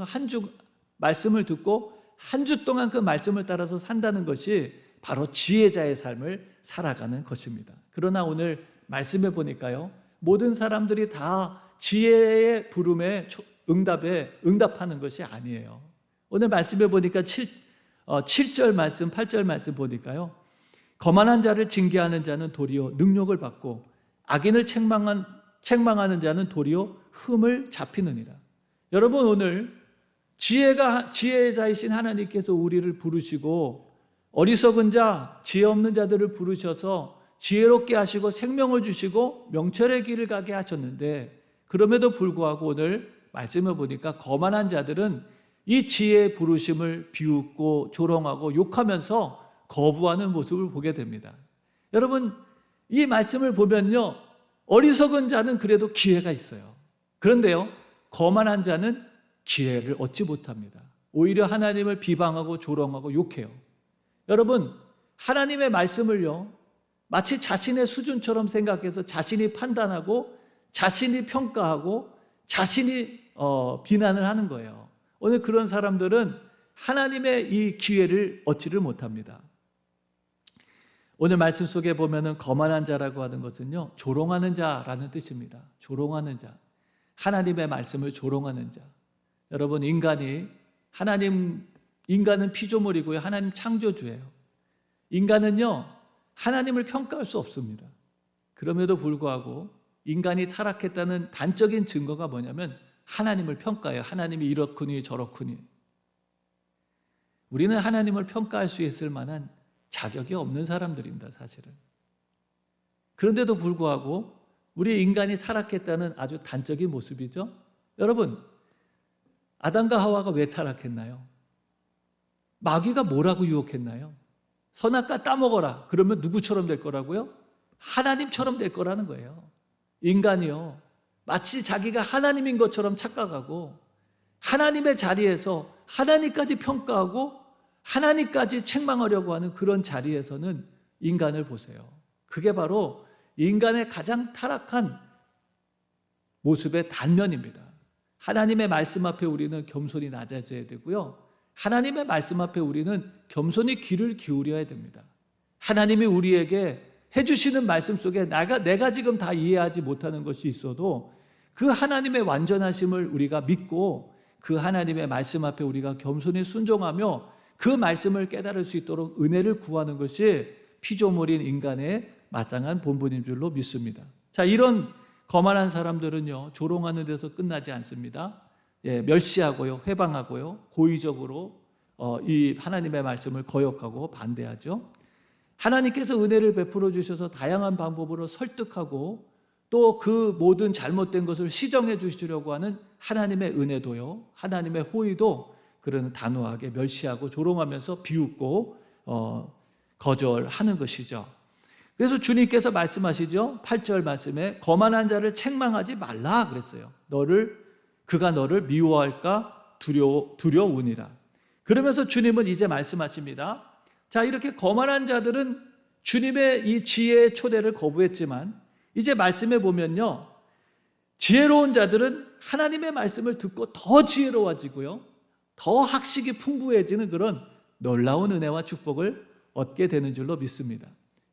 말씀을 듣고 한 주 동안 그 말씀을 따라서 산다는 것이 바로 지혜자의 삶을 살아가는 것입니다. 그러나 오늘 말씀해 보니까요, 모든 사람들이 다 지혜의 부름에 응답하는 것이 아니에요. 오늘 말씀해 보니까 7절 말씀, 8절 말씀 보니까요, 거만한 자를 징계하는 자는 도리어 능력을 받고 악인을 책망하는 자는 도리어 흠을 잡히느니라. 여러분, 오늘 지혜자이신 하나님께서 우리를 부르시고 어리석은 자, 지혜 없는 자들을 부르셔서 지혜롭게 하시고 생명을 주시고 명철의 길을 가게 하셨는데, 그럼에도 불구하고 오늘 말씀을 보니까 거만한 자들은 이 지혜의 부르심을 비웃고 조롱하고 욕하면서 거부하는 모습을 보게 됩니다. 여러분, 이 말씀을 보면요, 어리석은 자는 그래도 기회가 있어요. 그런데요, 거만한 자는 기회를 얻지 못합니다. 오히려 하나님을 비방하고 조롱하고 욕해요. 여러분, 하나님의 말씀을요, 마치 자신의 수준처럼 생각해서 자신이 판단하고 자신이 평가하고 자신이 비난을 하는 거예요. 오늘 그런 사람들은 하나님의 이 기회를 얻지를 못합니다. 오늘 말씀 속에 보면은 거만한 자라고 하는 것은요, 조롱하는 자라는 뜻입니다. 조롱하는 자, 하나님의 말씀을 조롱하는 자. 여러분, 인간은 피조물이고요, 하나님 창조주예요. 인간은요, 하나님을 평가할 수 없습니다. 그럼에도 불구하고 인간이 타락했다는 단적인 증거가 뭐냐면 하나님을 평가해요. 하나님이 이렇구니 저렇구니. 우리는 하나님을 평가할 수 있을 만한 자격이 없는 사람들입니다, 사실은. 그런데도 불구하고 우리 인간이 타락했다는 아주 단적인 모습이죠. 여러분, 아담과 하와가 왜 타락했나요? 마귀가 뭐라고 유혹했나요? 선악과 따먹어라. 그러면 누구처럼 될 거라고요? 하나님처럼 될 거라는 거예요. 인간이요, 마치 자기가 하나님인 것처럼 착각하고 하나님의 자리에서 하나님까지 평가하고 하나님까지 책망하려고 하는 그런 자리에서는 인간을 보세요. 그게 바로 인간의 가장 타락한 모습의 단면입니다. 하나님의 말씀 앞에 우리는 겸손히 낮아져야 되고요, 하나님의 말씀 앞에 우리는 겸손히 귀를 기울여야 됩니다. 하나님이 우리에게 해주시는 말씀 속에 내가 지금 다 이해하지 못하는 것이 있어도 그 하나님의 완전하심을 우리가 믿고 그 하나님의 말씀 앞에 우리가 겸손히 순종하며 그 말씀을 깨달을 수 있도록 은혜를 구하는 것이 피조물인 인간의 마땅한 본분인 줄로 믿습니다. 자, 이런 거만한 사람들은요, 조롱하는 데서 끝나지 않습니다. 멸시하고요, 회방하고요, 고의적으로 이 하나님의 말씀을 거역하고 반대하죠. 하나님께서 은혜를 베풀어 주셔서 다양한 방법으로 설득하고 또 그 모든 잘못된 것을 시정해 주시려고 하는 하나님의 은혜도요, 하나님의 호의도 그런 단호하게 멸시하고 조롱하면서 비웃고 거절하는 것이죠. 그래서 주님께서 말씀하시죠. 8절 말씀에 거만한 자를 책망하지 말라 그랬어요. 그가 너를 미워할까 두려우니라. 그러면서 주님은 이제 말씀하십니다. 자, 이렇게 거만한 자들은 주님의 이 지혜의 초대를 거부했지만 이제 말씀해 보면요, 지혜로운 자들은 하나님의 말씀을 듣고 더 지혜로워지고요, 더 학식이 풍부해지는 그런 놀라운 은혜와 축복을 얻게 되는 줄로 믿습니다.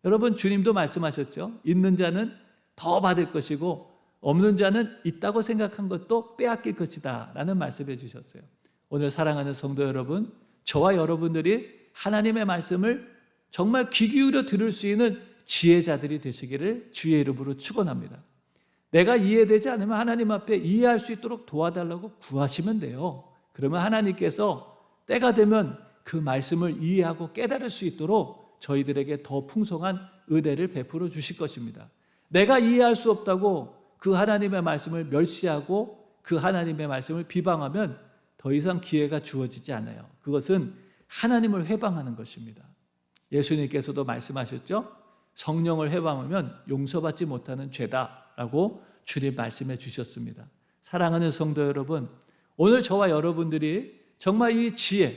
여러분, 주님도 말씀하셨죠. 있는 자는 더 받을 것이고 없는 자는 있다고 생각한 것도 빼앗길 것이다 라는 말씀해 주셨어요. 오늘 사랑하는 성도 여러분, 저와 여러분들이 하나님의 말씀을 정말 귀 기울여 들을 수 있는 지혜자들이 되시기를 주의 이름으로 축원합니다. 내가 이해되지 않으면 하나님 앞에 이해할 수 있도록 도와달라고 구하시면 돼요. 그러면 하나님께서 때가 되면 그 말씀을 이해하고 깨달을 수 있도록 저희들에게 더 풍성한 은혜를 베풀어 주실 것입니다. 내가 이해할 수 없다고 그 하나님의 말씀을 멸시하고 그 하나님의 말씀을 비방하면 더 이상 기회가 주어지지 않아요. 그것은 하나님을 회방하는 것입니다. 예수님께서도 말씀하셨죠. 성령을 회방하면 용서받지 못하는 죄다라고 주님 말씀해 주셨습니다. 사랑하는 성도 여러분, 오늘 저와 여러분들이 정말 이 지혜,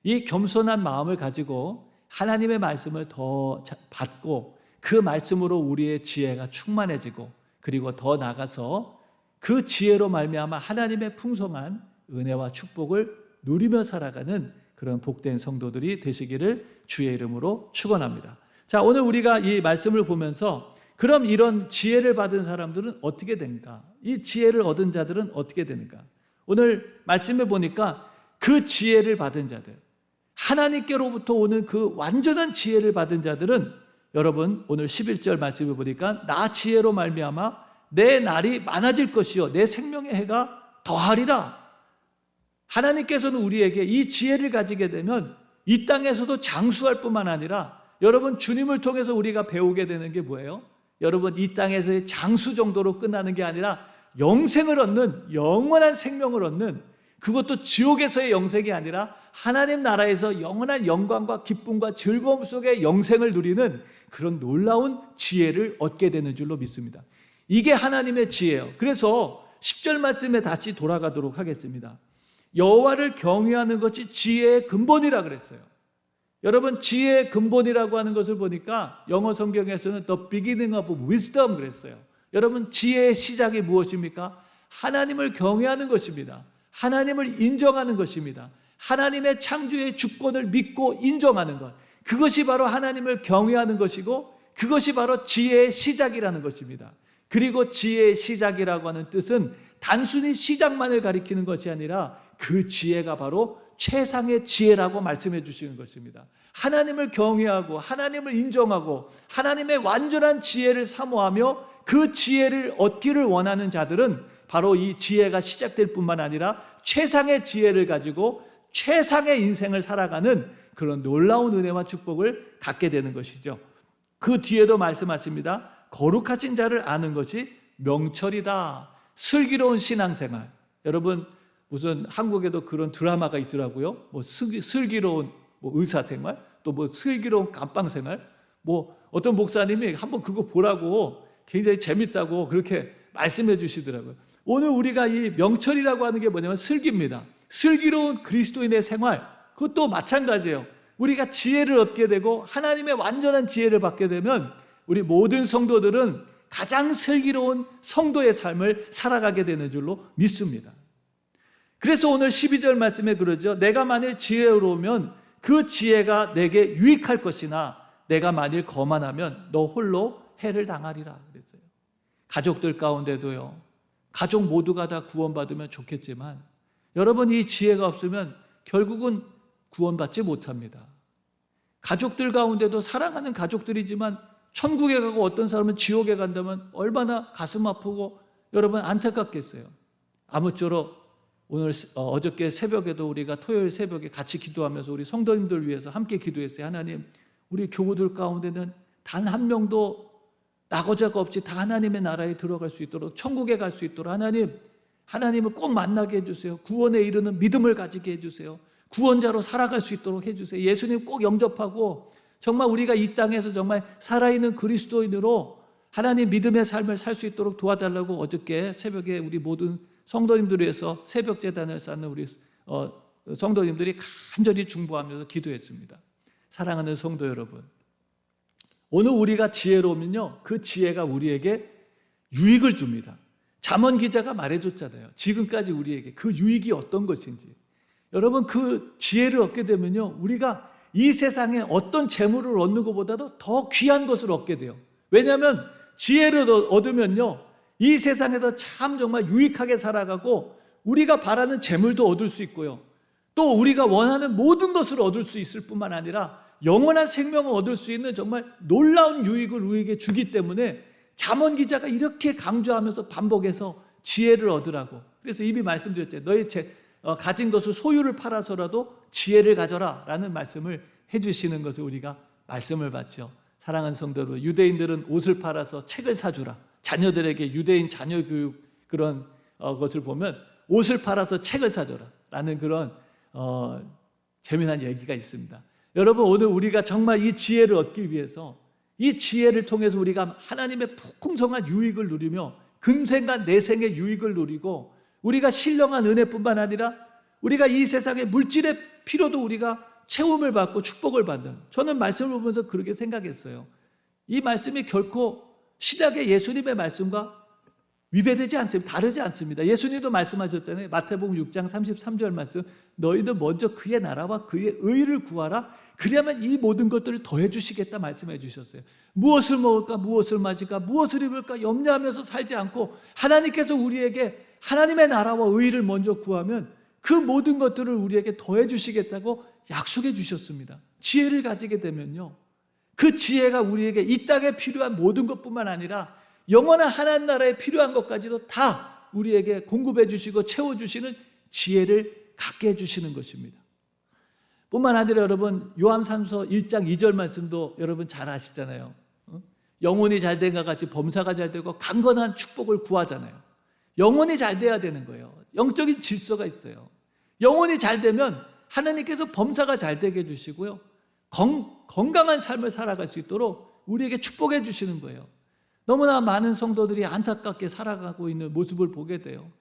이 겸손한 마음을 가지고 하나님의 말씀을 더 받고 그 말씀으로 우리의 지혜가 충만해지고 그리고 더 나아가서 그 지혜로 말미암아 하나님의 풍성한 은혜와 축복을 누리며 살아가는 그런 복된 성도들이 되시기를 주의 이름으로 축원합니다. 자, 오늘 우리가 이 말씀을 보면서 그럼 이런 지혜를 받은 사람들은 어떻게 되는가? 이 지혜를 얻은 자들은 어떻게 되는가? 오늘 말씀해 보니까 그 지혜를 받은 자들, 하나님께로부터 오는 그 완전한 지혜를 받은 자들은 여러분 오늘 11절 말씀을 보니까 나 지혜로 말미암아 내 날이 많아질 것이요 내 생명의 해가 더하리라. 하나님께서는 우리에게 이 지혜를 가지게 되면 이 땅에서도 장수할 뿐만 아니라 여러분 주님을 통해서 우리가 배우게 되는 게 뭐예요? 여러분 이 땅에서의 장수 정도로 끝나는 게 아니라 영생을 얻는, 영원한 생명을 얻는, 그것도 지옥에서의 영생이 아니라 하나님 나라에서 영원한 영광과 기쁨과 즐거움 속에 영생을 누리는 그런 놀라운 지혜를 얻게 되는 줄로 믿습니다. 이게 하나님의 지혜예요. 그래서 10절 말씀에 다시 돌아가도록 하겠습니다. 여호와를 경외하는 것이 지혜의 근본이라 그랬어요. 여러분 지혜의 근본이라고 하는 것을 보니까 영어 성경에서는 the beginning of wisdom 그랬어요. 여러분 지혜의 시작이 무엇입니까? 하나님을 경외하는 것입니다. 하나님을 인정하는 것입니다. 하나님의 창조의 주권을 믿고 인정하는 것, 그것이 바로 하나님을 경외하는 것이고 그것이 바로 지혜의 시작이라는 것입니다. 그리고 지혜의 시작이라고 하는 뜻은 단순히 시작만을 가리키는 것이 아니라 그 지혜가 바로 최상의 지혜라고 말씀해 주시는 것입니다. 하나님을 경외하고 하나님을 인정하고 하나님의 완전한 지혜를 사모하며 그 지혜를 얻기를 원하는 자들은 바로 이 지혜가 시작될 뿐만 아니라 최상의 지혜를 가지고 최상의 인생을 살아가는 그런 놀라운 은혜와 축복을 갖게 되는 것이죠. 그 뒤에도 말씀하십니다. 거룩하신 자를 아는 것이 명철이다. 슬기로운 신앙생활. 여러분 무슨 한국에도 그런 드라마가 있더라고요. 뭐 슬기로운 의사생활, 또 슬기로운 감방생활. 어떤 목사님이 한번 그거 보라고 굉장히 재밌다고 그렇게 말씀해 주시더라고요. 오늘 우리가 이 명철이라고 하는 게 뭐냐면 슬기입니다. 슬기로운 그리스도인의 생활, 그것도 마찬가지예요. 우리가 지혜를 얻게 되고 하나님의 완전한 지혜를 받게 되면 우리 모든 성도들은 가장 슬기로운 성도의 삶을 살아가게 되는 줄로 믿습니다. 그래서 오늘 12절 말씀에 그러죠. 내가 만일 지혜로우면 그 지혜가 내게 유익할 것이나 내가 만일 거만하면 너 홀로 해를 당하리라 그랬어요. 가족들 가운데도요. 가족 모두가 다 구원받으면 좋겠지만 여러분 이 지혜가 없으면 결국은 구원받지 못합니다. 가족들 가운데도 사랑하는 가족들이지만 천국에 가고 어떤 사람은 지옥에 간다면 얼마나 가슴 아프고 여러분 안타깝겠어요. 아무쪼록 오늘 어저께 새벽에도 우리가 토요일 새벽에 같이 기도하면서 우리 성도님들 위해서 함께 기도했어요. 하나님, 우리 교우들 가운데는 단 한 명도 낙오자가 없이 다 하나님의 나라에 들어갈 수 있도록 천국에 갈 수 있도록 하나님을 꼭 만나게 해주세요. 구원에 이르는 믿음을 가지게 해주세요. 구원자로 살아갈 수 있도록 해주세요. 예수님 꼭 영접하고 정말 우리가 이 땅에서 정말 살아있는 그리스도인으로 하나님 믿음의 삶을 살 수 있도록 도와달라고 어저께 새벽에 우리 모든 성도님들을 위해서 새벽 제단을 쌓는 우리 성도님들이 간절히 중보하면서 기도했습니다. 사랑하는 성도 여러분, 오늘 우리가 지혜로우면요, 그 지혜가 우리에게 유익을 줍니다. 잠언 기자가 말해줬잖아요. 지금까지 우리에게 그 유익이 어떤 것인지. 여러분, 그 지혜를 얻게 되면요, 우리가 이 세상에 어떤 재물을 얻는 것보다도 더 귀한 것을 얻게 돼요. 왜냐하면 지혜를 얻으면요, 이 세상에서 참 정말 유익하게 살아가고 우리가 바라는 재물도 얻을 수 있고요, 또 우리가 원하는 모든 것을 얻을 수 있을 뿐만 아니라 영원한 생명을 얻을 수 있는 정말 놀라운 유익을 우리에게 주기 때문에 잠언 기자가 이렇게 강조하면서 반복해서 지혜를 얻으라고. 그래서 이미 말씀드렸죠. 너희 가진 것을 소유를 팔아서라도 지혜를 가져라 라는 말씀을 해주시는 것을 우리가 말씀을 받죠. 사랑하는 성도 여러분, 유대인들은 옷을 팔아서 책을 사주라. 자녀들에게 유대인 자녀 교육 그런 것을 보면 옷을 팔아서 책을 사줘라 라는 그런 재미난 얘기가 있습니다. 여러분, 오늘 우리가 정말 이 지혜를 얻기 위해서 이 지혜를 통해서 우리가 하나님의 풍성한 유익을 누리며 금생과 내생의 유익을 누리고 우리가 신령한 은혜뿐만 아니라 우리가 이 세상의 물질의 필요도 우리가 채움을 받고 축복을 받는, 저는 말씀을 보면서 그렇게 생각했어요. 이 말씀이 결코 신약의 예수님의 말씀과 위배되지 않습니다. 다르지 않습니다. 예수님도 말씀하셨잖아요. 마태복음 6장 33절 말씀, 너희는 먼저 그의 나라와 그의 의를 구하라. 그래야만 이 모든 것들을 더해 주시겠다 말씀해 주셨어요. 무엇을 먹을까, 무엇을 마실까, 무엇을 입을까 염려하면서 살지 않고 하나님께서 우리에게 하나님의 나라와 의를 먼저 구하면 그 모든 것들을 우리에게 더해 주시겠다고 약속해 주셨습니다. 지혜를 가지게 되면요, 그 지혜가 우리에게 이 땅에 필요한 모든 것뿐만 아니라 영원한 하나님 나라에 필요한 것까지도 다 우리에게 공급해 주시고 채워주시는 지혜를 갖게 해주시는 것입니다. 뿐만 아니라 여러분, 요한산서 1장 2절 말씀도 여러분 잘 아시잖아요. 영혼이 잘된 것 같이 범사가 잘되고 강건한 축복을 구하잖아요. 영혼이 잘 돼야 되는 거예요. 영적인 질서가 있어요. 영혼이 잘 되면 하나님께서 범사가 잘 되게 해주시고요, 건강한 삶을 살아갈 수 있도록 우리에게 축복해 주시는 거예요. 너무나 많은 성도들이 안타깝게 살아가고 있는 모습을 보게 돼요.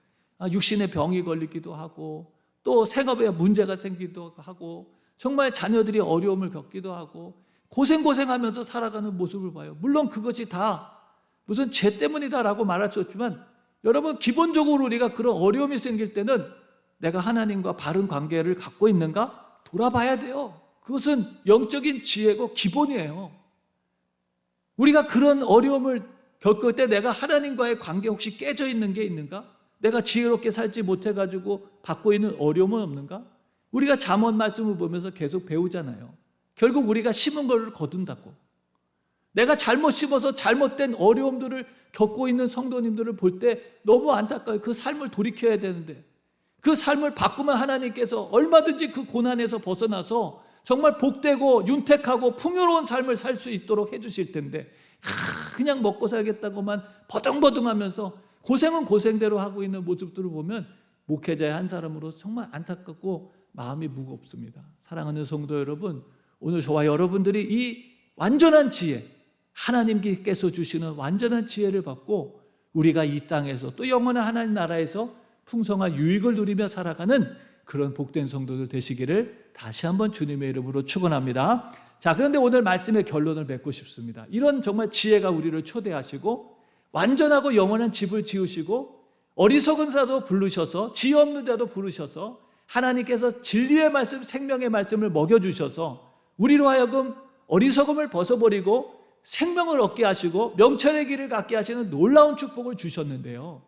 육신의 병이 걸리기도 하고 또 생업에 문제가 생기기도 하고 정말 자녀들이 어려움을 겪기도 하고 고생하면서 살아가는 모습을 봐요. 물론 그것이 다 무슨 죄 때문이다라고 말할 수 없지만 여러분, 기본적으로 우리가 그런 어려움이 생길 때는 내가 하나님과 바른 관계를 갖고 있는가 돌아봐야 돼요. 그것은 영적인 지혜고 기본이에요. 우리가 그런 어려움을 겪을 때 내가 하나님과의 관계 혹시 깨져 있는 게 있는가? 내가 지혜롭게 살지 못해가지고 받고 있는 어려움은 없는가? 우리가 잠언 말씀을 보면서 계속 배우잖아요. 결국 우리가 심은 걸 거둔다고. 내가 잘못 심어서 잘못된 어려움들을 겪고 있는 성도님들을 볼 때 너무 안타까워요. 그 삶을 돌이켜야 되는데 그 삶을 바꾸면 하나님께서 얼마든지 그 고난에서 벗어나서 정말 복되고 윤택하고 풍요로운 삶을 살 수 있도록 해주실 텐데 그냥 먹고 살겠다고만 버둥버둥하면서 고생은 고생대로 하고 있는 모습들을 보면 목회자의 한 사람으로 정말 안타깝고 마음이 무겁습니다. 사랑하는 성도 여러분, 오늘 저와 여러분들이 이 완전한 지혜, 하나님께서 주시는 완전한 지혜를 받고 우리가 이 땅에서 또 영원한 하나님 나라에서 풍성한 유익을 누리며 살아가는 그런 복된 성도들 되시기를 다시 한번 주님의 이름으로 축원합니다. 자, 그런데 오늘 말씀의 결론을 맺고 싶습니다. 이런 정말 지혜가 우리를 초대하시고 완전하고 영원한 집을 지으시고 어리석은 자도 부르셔서 지혜 없는 자도 부르셔서 하나님께서 진리의 말씀, 생명의 말씀을 먹여주셔서 우리로 하여금 어리석음을 벗어버리고 생명을 얻게 하시고 명철의 길을 갖게 하시는 놀라운 축복을 주셨는데요,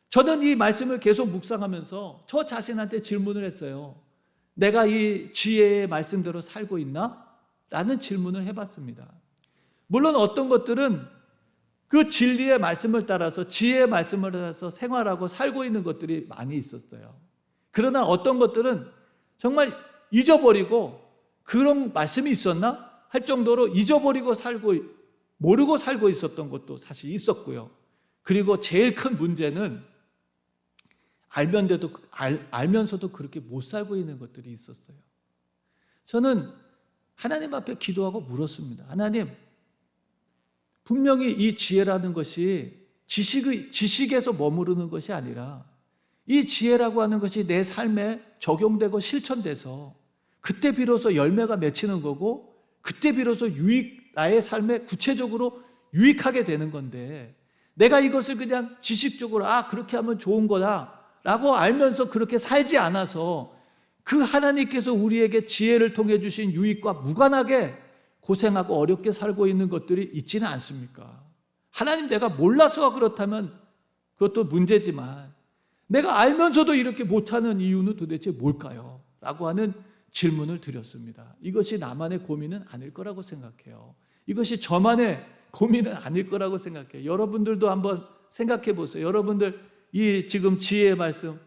저는 이 말씀을 계속 묵상하면서 저 자신한테 질문을 했어요. 내가 이 지혜의 말씀대로 살고 있나? 라는 질문을 해봤습니다. 물론 어떤 것들은 그 진리의 말씀을 따라서 지혜의 말씀을 따라서 생활하고 살고 있는 것들이 많이 있었어요. 그러나 어떤 것들은 정말 잊어버리고 그런 말씀이 있었나? 할 정도로 잊어버리고 모르고 살고 있었던 것도 사실 있었고요. 그리고 제일 큰 문제는 알면서도 그렇게 못 살고 있는 것들이 있었어요. 저는 하나님 앞에 기도하고 물었습니다. 하나님, 분명히 이 지혜라는 것이 지식에서 머무르는 것이 아니라 이 지혜라고 하는 것이 내 삶에 적용되고 실천돼서 그때 비로소 열매가 맺히는 거고 그때 비로소 나의 삶에 구체적으로 유익하게 되는 건데, 내가 이것을 그냥 지식적으로 그렇게 하면 좋은 거다 라고 알면서 그렇게 살지 않아서 그 하나님께서 우리에게 지혜를 통해 주신 유익과 무관하게 고생하고 어렵게 살고 있는 것들이 있지는 않습니까? 하나님, 내가 몰라서 그렇다면 그것도 문제지만 내가 알면서도 이렇게 못하는 이유는 도대체 뭘까요? 라고 하는 질문을 드렸습니다. 이것이 나만의 고민은 아닐 거라고 생각해요. 이것이 저만의 고민은 아닐 거라고 생각해요. 여러분들도 한번 생각해 보세요. 여러분들 이 지금 지혜의 말씀을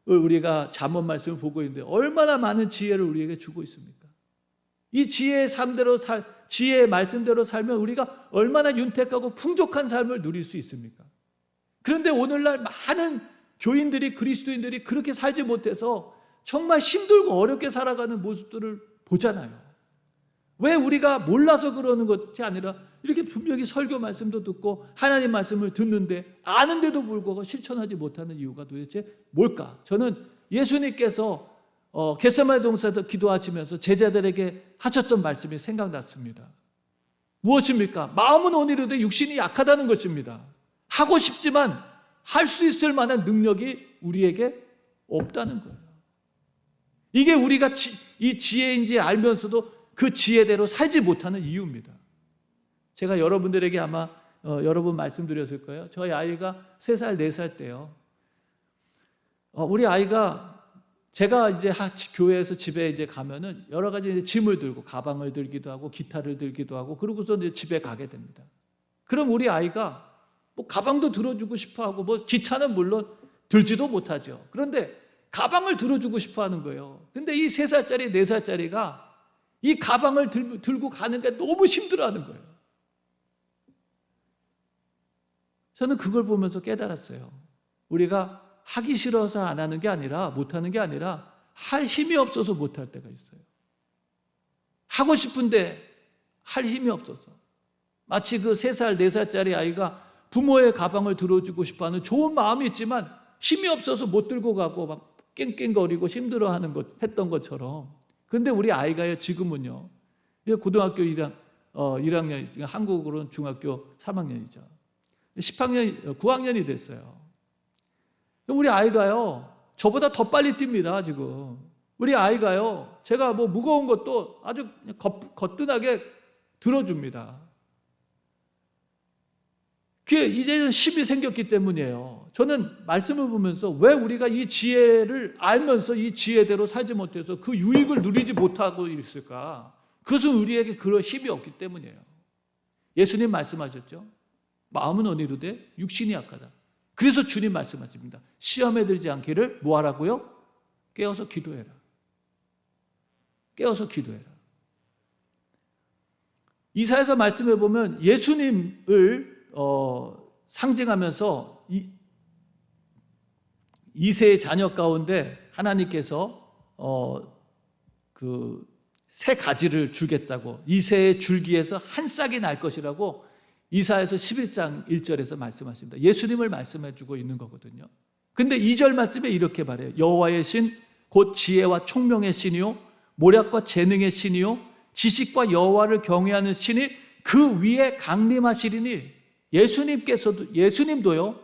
우리가 잠언 말씀을 보고 있는데 얼마나 많은 지혜를 우리에게 주고 있습니까? 이 지혜의 삶대로 지혜의 말씀대로 살면 우리가 얼마나 윤택하고 풍족한 삶을 누릴 수 있습니까? 그런데 오늘날 많은 교인들이, 그리스도인들이 그렇게 살지 못해서 정말 힘들고 어렵게 살아가는 모습들을 보잖아요. 왜 우리가 몰라서 그러는 것이 아니라 이렇게 분명히 설교 말씀도 듣고 하나님 말씀을 듣는데 아는데도 불구하고 실천하지 못하는 이유가 도대체 뭘까? 저는 예수님께서 겟세마네 동산에서 기도하시면서 제자들에게 하셨던 말씀이 생각났습니다. 무엇입니까? 마음은 온이로되 육신이 약하다는 것입니다. 하고 싶지만 할 수 있을 만한 능력이 우리에게 없다는 거예요. 이게 우리가 이 지혜인지 알면서도 그 지혜대로 살지 못하는 이유입니다. 제가 여러분들에게 아마 여러 번 말씀드렸을 거예요. 저희 아이가 3살, 4살 때요. 우리 아이가 제가 이제 교회에서 집에 이제 가면은 여러 가지 이제 짐을 들고 가방을 들기도 하고 기타를 들기도 하고 그러고서 이제 집에 가게 됩니다. 그럼 우리 아이가 뭐 가방도 들어주고 싶어 하고 뭐 기타는 물론 들지도 못하죠. 그런데 가방을 들어주고 싶어 하는 거예요. 근데 이 3살짜리, 4살짜리가 이 가방을 들고 가는 게 너무 힘들어하는 거예요. 저는 그걸 보면서 깨달았어요. 우리가 하기 싫어서 안 하는 게 아니라, 못하는 게 아니라 할 힘이 없어서 못할 때가 있어요. 하고 싶은데 할 힘이 없어서. 마치 그 3살, 4살짜리 아이가 부모의 가방을 들어주고 싶어하는 좋은 마음이 있지만 힘이 없어서 못 들고 가고 막 깽깽거리고 힘들어하는 했던 것처럼. 그런데 우리 아이가요, 지금은요, 고등학교 1학년, 한국으로는 중학교 3학년이죠. 9학년이 됐어요. 우리 아이가요, 저보다 더 빨리 뜁니다, 지금. 우리 아이가요, 제가 뭐 무거운 것도 아주 거뜬하게 들어줍니다. 그게 이제는 힘이 생겼기 때문이에요. 저는 말씀을 보면서 왜 우리가 이 지혜를 알면서 이 지혜대로 살지 못해서 그 유익을 누리지 못하고 있을까? 그것은 우리에게 그럴 힘이 없기 때문이에요. 예수님 말씀하셨죠. 마음은 온이로되 육신이 약하다. 그래서 주님 말씀하십니다. 시험에 들지 않기를 뭐 하라고요? 깨어서 기도해라. 깨어서 기도해라. 이사야서 말씀해 보면 예수님을 상징하면서 이세의 자녀 가운데 하나님께서 그 세 가지를 주겠다고, 이세의 줄기에서 한 싹이 날 것이라고 이사야서 11장 1절에서 말씀하십니다. 예수님을 말씀해 주고 있는 거거든요. 근데 2절 말씀에 이렇게 말해요. 여호와의 신 곧 지혜와 총명의 신이요 모략과 재능의 신이요 지식과 여호와를 경외하는 신이 그 위에 강림하시리니. 예수님도요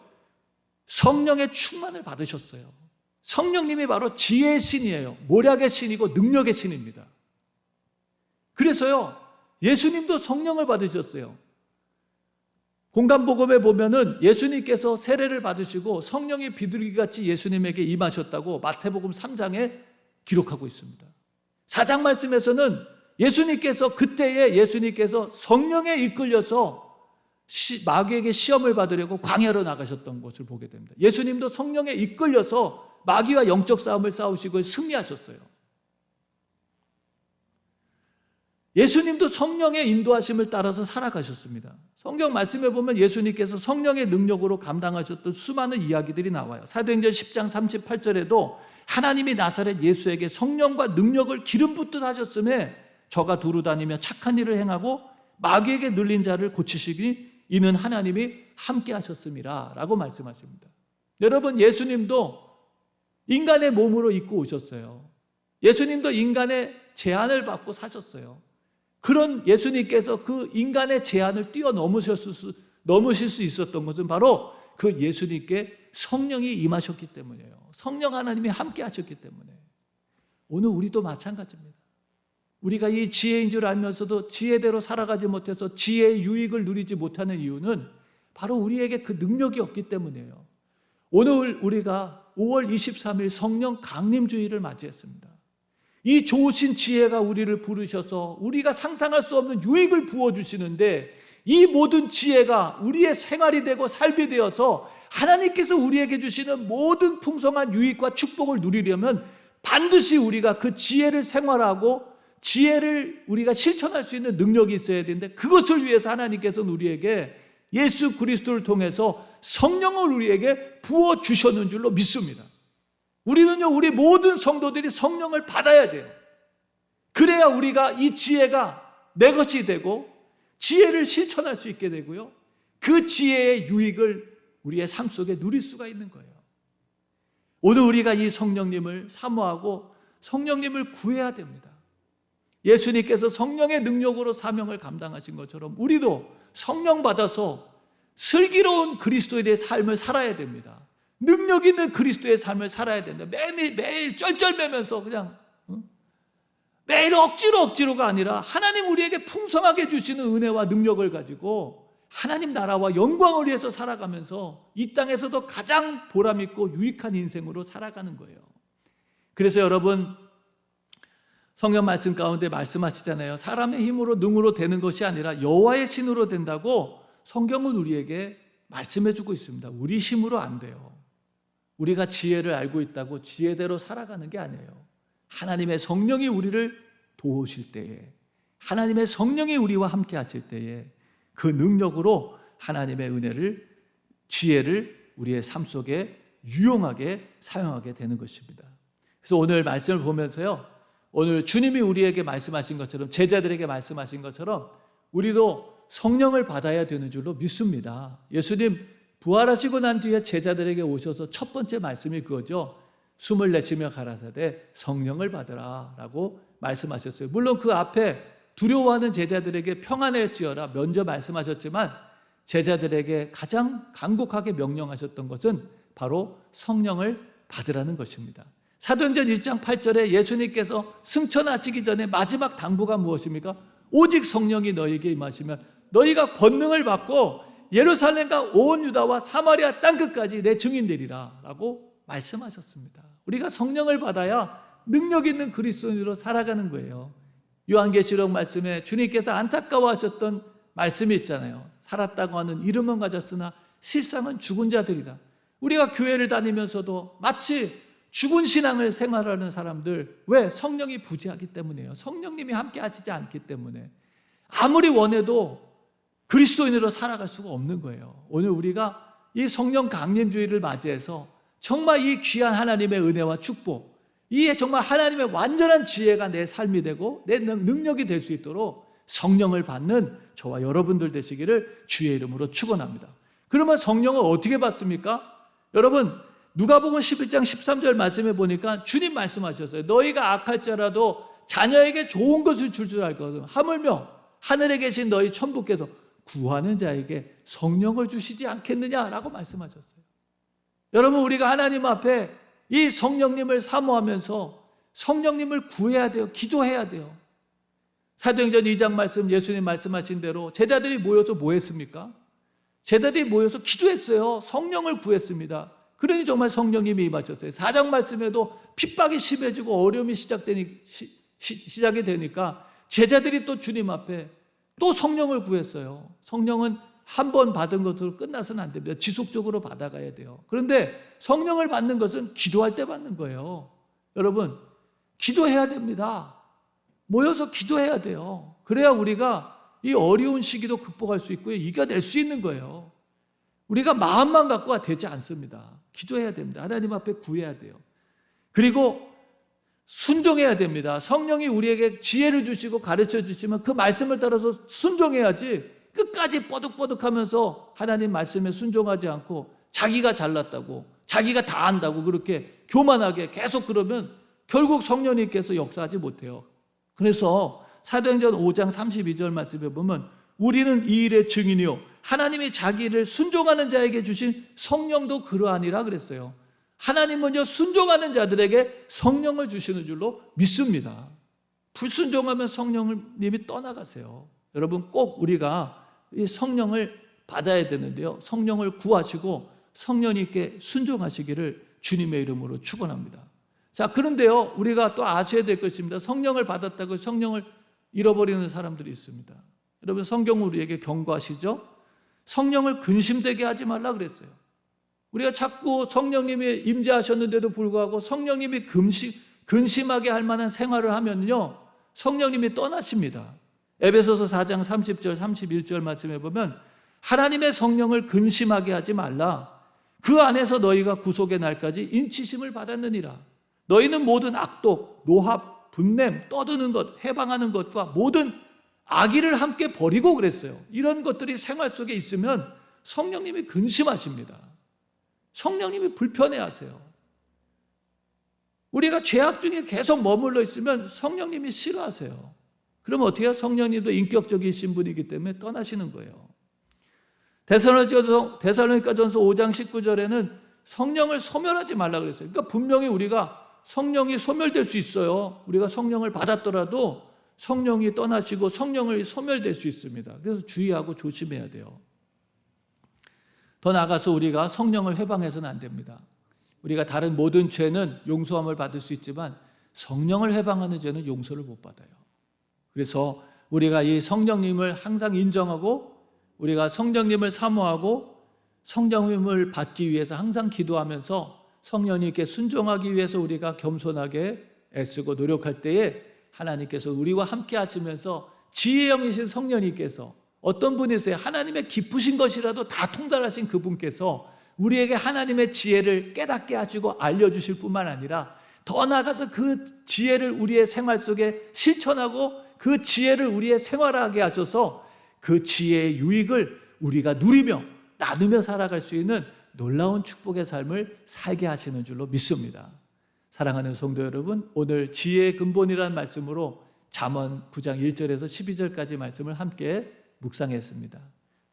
성령의 충만을 받으셨어요. 성령님이 바로 지혜의 신이에요. 모략의 신이고 능력의 신입니다. 그래서요 예수님도 성령을 받으셨어요. 공간복음에 보면은 예수님께서 세례를 받으시고 성령이 비둘기같이 예수님에게 임하셨다고 마태복음 3장에 기록하고 있습니다. 4장 말씀에서는 그때에 예수님께서 성령에 이끌려서 마귀에게 시험을 받으려고 광야로 나가셨던 것을 보게 됩니다. 예수님도 성령에 이끌려서 마귀와 영적 싸움을 싸우시고 승리하셨어요. 예수님도 성령의 인도하심을 따라서 살아가셨습니다. 성경 말씀에 보면 예수님께서 성령의 능력으로 감당하셨던 수많은 이야기들이 나와요. 사도행전 10장 38절에도 하나님이 나사렛 예수에게 성령과 능력을 기름 붓듯 하셨음에 저가 두루 다니며 착한 일을 행하고 마귀에게 눌린 자를 고치시니 이는 하나님이 함께 하셨음이라 라고 말씀하십니다. 여러분, 예수님도 인간의 몸으로 입고 오셨어요. 예수님도 인간의 제한을 받고 사셨어요. 그런 예수님께서 그 인간의 제한을 뛰어넘으실 수 있었던 것은 바로 그 예수님께 성령이 임하셨기 때문이에요. 성령 하나님이 함께 하셨기 때문에. 오늘 우리도 마찬가지입니다. 우리가 이 지혜인 줄 알면서도 지혜대로 살아가지 못해서 지혜의 유익을 누리지 못하는 이유는 바로 우리에게 그 능력이 없기 때문이에요. 오늘 우리가 5월 23일 성령 강림주의를 맞이했습니다. 이 좋으신 지혜가 우리를 부르셔서 우리가 상상할 수 없는 유익을 부어주시는데, 이 모든 지혜가 우리의 생활이 되고 삶이 되어서 하나님께서 우리에게 주시는 모든 풍성한 유익과 축복을 누리려면 반드시 우리가 그 지혜를 생활하고 지혜를 우리가 실천할 수 있는 능력이 있어야 되는데, 그것을 위해서 하나님께서는 우리에게 예수 그리스도를 통해서 성령을 우리에게 부어주셨는 줄로 믿습니다. 우리는요, 우리 모든 성도들이 성령을 받아야 돼요. 그래야 우리가 이 지혜가 내 것이 되고 지혜를 실천할 수 있게 되고요, 그 지혜의 유익을 우리의 삶 속에 누릴 수가 있는 거예요. 오늘 우리가 이 성령님을 사모하고 성령님을 구해야 됩니다. 예수님께서 성령의 능력으로 사명을 감당하신 것처럼 우리도 성령 받아서 슬기로운 그리스도인의 삶을 살아야 됩니다. 능력 있는 그리스도의 삶을 살아야 된다. 매일 쩔쩔매면서 그냥 매일 억지로가 아니라 하나님 우리에게 풍성하게 주시는 은혜와 능력을 가지고 하나님 나라와 영광을 위해서 살아가면서 이 땅에서도 가장 보람있고 유익한 인생으로 살아가는 거예요. 그래서 여러분, 성경 말씀 가운데 말씀하시잖아요. 사람의 힘으로 능으로 되는 것이 아니라 여호와의 신으로 된다고 성경은 우리에게 말씀해주고 있습니다. 우리 힘으로 안 돼요. 우리가 지혜를 알고 있다고 지혜대로 살아가는 게 아니에요. 하나님의 성령이 우리를 도우실 때에, 하나님의 성령이 우리와 함께 하실 때에 그 능력으로 하나님의 은혜를, 지혜를 우리의 삶 속에 유용하게 사용하게 되는 것입니다. 그래서 오늘 말씀을 보면서요, 오늘 주님이 우리에게 말씀하신 것처럼, 제자들에게 말씀하신 것처럼 우리도 성령을 받아야 되는 줄로 믿습니다. 예수님 부활하시고 난 뒤에 제자들에게 오셔서 첫 번째 말씀이 그거죠. 숨을 내쉬며 가라사대 성령을 받으라 라고 말씀하셨어요. 물론 그 앞에 두려워하는 제자들에게 평안을지어라 먼저 말씀하셨지만, 제자들에게 가장 간곡하게 명령하셨던 것은 바로 성령을 받으라는 것입니다. 사도행전 1장 8절에 예수님께서 승천하시기 전에 마지막 당부가 무엇입니까? 오직 성령이 너희에게 임하시면 너희가 권능을 받고 예루살렘과 온 유다와 사마리아 땅끝까지 내 증인되리라 라고 말씀하셨습니다. 우리가 성령을 받아야 능력 있는 그리스도인으로 살아가는 거예요. 요한계시록 말씀에 주님께서 안타까워하셨던 말씀이 있잖아요. 살았다고 하는 이름은 가졌으나 실상은 죽은 자들이다. 우리가 교회를 다니면서도 마치 죽은 신앙을 생활하는 사람들, 왜? 성령이 부재하기 때문이에요. 성령님이 함께 하시지 않기 때문에 아무리 원해도 그리스도인으로 살아갈 수가 없는 거예요. 오늘 우리가 이 성령 강림주의를 맞이해서 정말 이 귀한 하나님의 은혜와 축복, 이 정말 하나님의 완전한 지혜가 내 삶이 되고 내 능력이 될 수 있도록 성령을 받는 저와 여러분들 되시기를 주의 이름으로 축원합니다. 그러면 성령을 어떻게 받습니까? 여러분, 누가복음 11장 13절 말씀해 보니까 주님 말씀하셨어요. 너희가 악할지라도 자녀에게 좋은 것을 줄 알거든. 하물며 하늘에 계신 너희 천부께서 구하는 자에게 성령을 주시지 않겠느냐라고 말씀하셨어요. 여러분, 우리가 하나님 앞에 이 성령님을 사모하면서 성령님을 구해야 돼요. 기도해야 돼요. 사도행전 2장 말씀, 예수님 말씀하신 대로 제자들이 모여서 뭐 했습니까? 제자들이 모여서 기도했어요. 성령을 구했습니다. 그러니 정말 성령님이 임하셨어요. 4장 말씀에도 핍박이 심해지고 어려움이 시작이 되니까 제자들이 또 주님 앞에 또 성령을 구했어요. 성령은 한 번 받은 것으로 끝나서는 안 됩니다. 지속적으로 받아가야 돼요. 그런데 성령을 받는 것은 기도할 때 받는 거예요. 여러분, 기도해야 됩니다. 모여서 기도해야 돼요. 그래야 우리가 이 어려운 시기도 극복할 수 있고요, 이겨낼 수 있는 거예요. 우리가 마음만 갖고가 되지 않습니다. 기도해야 됩니다. 하나님 앞에 구해야 돼요. 그리고 순종해야 됩니다. 성령이 우리에게 지혜를 주시고 가르쳐 주시면 그 말씀을 따라서 순종해야지, 끝까지 뻐득뻐득하면서 하나님 말씀에 순종하지 않고 자기가 잘났다고, 자기가 다 안다고 그렇게 교만하게 계속 그러면 결국 성령님께서 역사하지 못해요. 그래서 사도행전 5장 32절 말씀에 보면 우리는 이 일의 증인이요 하나님이 자기를 순종하는 자에게 주신 성령도 그러하니라 그랬어요. 하나님은요 순종하는 자들에게 성령을 주시는 줄로 믿습니다. 불순종하면 성령님이 떠나가세요. 여러분 꼭 우리가 이 성령을 받아야 되는데요, 성령을 구하시고 성령님께 순종하시기를 주님의 이름으로 축원합니다. 자, 그런데요 우리가 또 아셔야 될 것입니다. 성령을 받았다고 성령을 잃어버리는 사람들이 있습니다. 여러분 성경 우리에게 경고하시죠? 성령을 근심되게 하지 말라 그랬어요. 우리가 자꾸 성령님이 임재하셨는데도 불구하고 성령님이 근심하게 할 만한 생활을 하면요 성령님이 떠나십니다. 에베소서 4장 30절 31절 말씀에 보면 하나님의 성령을 근심하게 하지 말라. 그 안에서 너희가 구속의 날까지 인치심을 받았느니라. 너희는 모든 악독, 노합, 분냄, 떠드는 것, 해방하는 것과 모든 악의를 함께 버리고 그랬어요. 이런 것들이 생활 속에 있으면 성령님이 근심하십니다. 성령님이 불편해하세요. 우리가 죄악 중에 계속 머물러 있으면 성령님이 싫어하세요. 그럼 어떻게 해요? 성령님도 인격적이신 분이기 때문에 떠나시는 거예요. 데살로니가전서 5장 19절에는 성령을 소멸하지 말라 그랬어요. 그러니까 분명히 우리가 성령이 소멸될 수 있어요. 우리가 성령을 받았더라도 성령이 떠나시고 성령을 소멸될 수 있습니다. 그래서 주의하고 조심해야 돼요. 더 나아가서 우리가 성령을 회방해서는 안 됩니다. 우리가 다른 모든 죄는 용서함을 받을 수 있지만 성령을 회방하는 죄는 용서를 못 받아요. 그래서 우리가 이 성령님을 항상 인정하고 우리가 성령님을 사모하고 성령님을 받기 위해서 항상 기도하면서 성령님께 순종하기 위해서 우리가 겸손하게 애쓰고 노력할 때에 하나님께서 우리와 함께 하시면서 지혜의 영이신 성령님께서 어떤 분이세요? 하나님의 깊으신 것이라도 다 통달하신 그분께서 우리에게 하나님의 지혜를 깨닫게 하시고 알려주실 뿐만 아니라 더 나아가서 그 지혜를 우리의 생활 속에 실천하고 그 지혜를 우리의 생활하게 하셔서 그 지혜의 유익을 우리가 누리며 나누며 살아갈 수 있는 놀라운 축복의 삶을 살게 하시는 줄로 믿습니다. 사랑하는 성도 여러분, 오늘 지혜의 근본이라는 말씀으로 잠언 9장 1절에서 12절까지 말씀을 함께 묵상했습니다.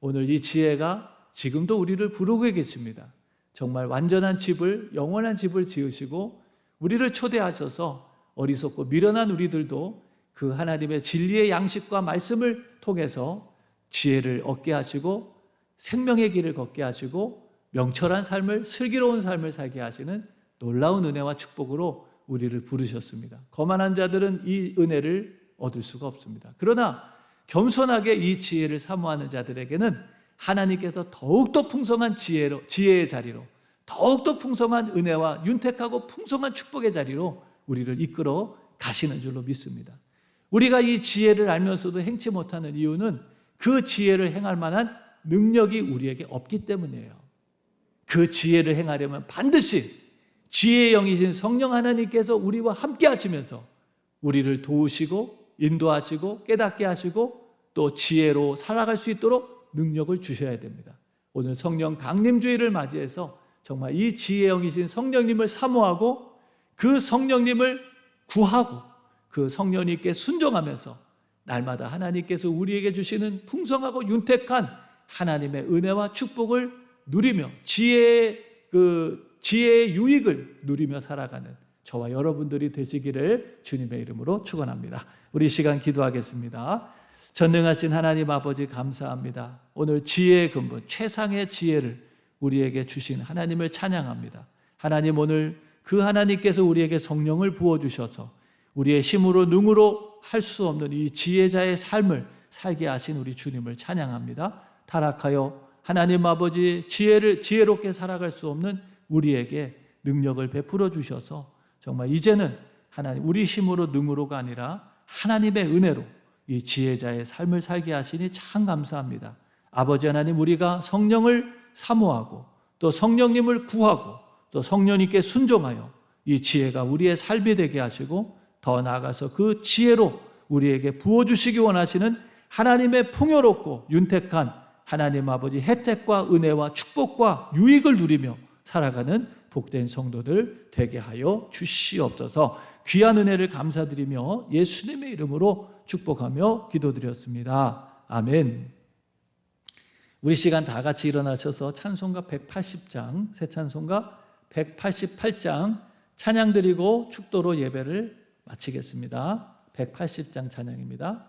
오늘 이 지혜가 지금도 우리를 부르고 계십니다. 정말 완전한 집을, 영원한 집을 지으시고 우리를 초대하셔서 어리석고 미련한 우리들도 그 하나님의 진리의 양식과 말씀을 통해서 지혜를 얻게 하시고 생명의 길을 걷게 하시고 명철한 삶을, 슬기로운 삶을 살게 하시는 놀라운 은혜와 축복으로 우리를 부르셨습니다. 거만한 자들은 이 은혜를 얻을 수가 없습니다. 그러나 겸손하게 이 지혜를 사모하는 자들에게는 하나님께서 더욱더 풍성한 지혜의 자리로, 더욱더 풍성한 은혜와 윤택하고 풍성한 축복의 자리로 우리를 이끌어 가시는 줄로 믿습니다. 우리가 이 지혜를 알면서도 행치 못하는 이유는 그 지혜를 행할 만한 능력이 우리에게 없기 때문이에요. 그 지혜를 행하려면 반드시 지혜의 영이신 성령 하나님께서 우리와 함께 하시면서 우리를 도우시고 인도하시고 깨닫게 하시고 또 지혜로 살아갈 수 있도록 능력을 주셔야 됩니다. 오늘 성령 강림주의를 맞이해서 정말 이 지혜의 영이신 성령님을 사모하고 그 성령님을 구하고 그 성령님께 순종하면서 날마다 하나님께서 우리에게 주시는 풍성하고 윤택한 하나님의 은혜와 축복을 누리며 지혜의 유익을 누리며 살아가는 저와 여러분들이 되시기를 주님의 이름으로 축원합니다. 우리 시간 기도하겠습니다. 전능하신 하나님 아버지 감사합니다. 오늘 지혜의 근본, 최상의 지혜를 우리에게 주신 하나님을 찬양합니다. 하나님, 오늘 그 하나님께서 우리에게 성령을 부어주셔서 우리의 힘으로 능으로 할 수 없는 이 지혜자의 삶을 살게 하신 우리 주님을 찬양합니다. 타락하여 하나님 아버지 지혜롭게 살아갈 수 없는 우리에게 능력을 베풀어 주셔서 정말 이제는 하나님 우리 힘으로 능으로가 아니라 하나님의 은혜로 이 지혜자의 삶을 살게 하시니 참 감사합니다. 아버지 하나님, 우리가 성령을 사모하고 또 성령님을 구하고 또 성령님께 순종하여 이 지혜가 우리의 삶이 되게 하시고 더 나아가서 그 지혜로 우리에게 부어주시기 원하시는 하나님의 풍요롭고 윤택한 하나님 아버지 혜택과 은혜와 축복과 유익을 누리며 살아가는 복된 성도들 되게 하여 주시옵소서. 귀한 은혜를 감사드리며 예수님의 이름으로 축복하며 기도드렸습니다. 아멘. 우리 시간 다 같이 일어나셔서 찬송가 180장, 새 찬송가 188장 찬양 드리고 축도로 예배를 마치겠습니다. 180장 찬양입니다.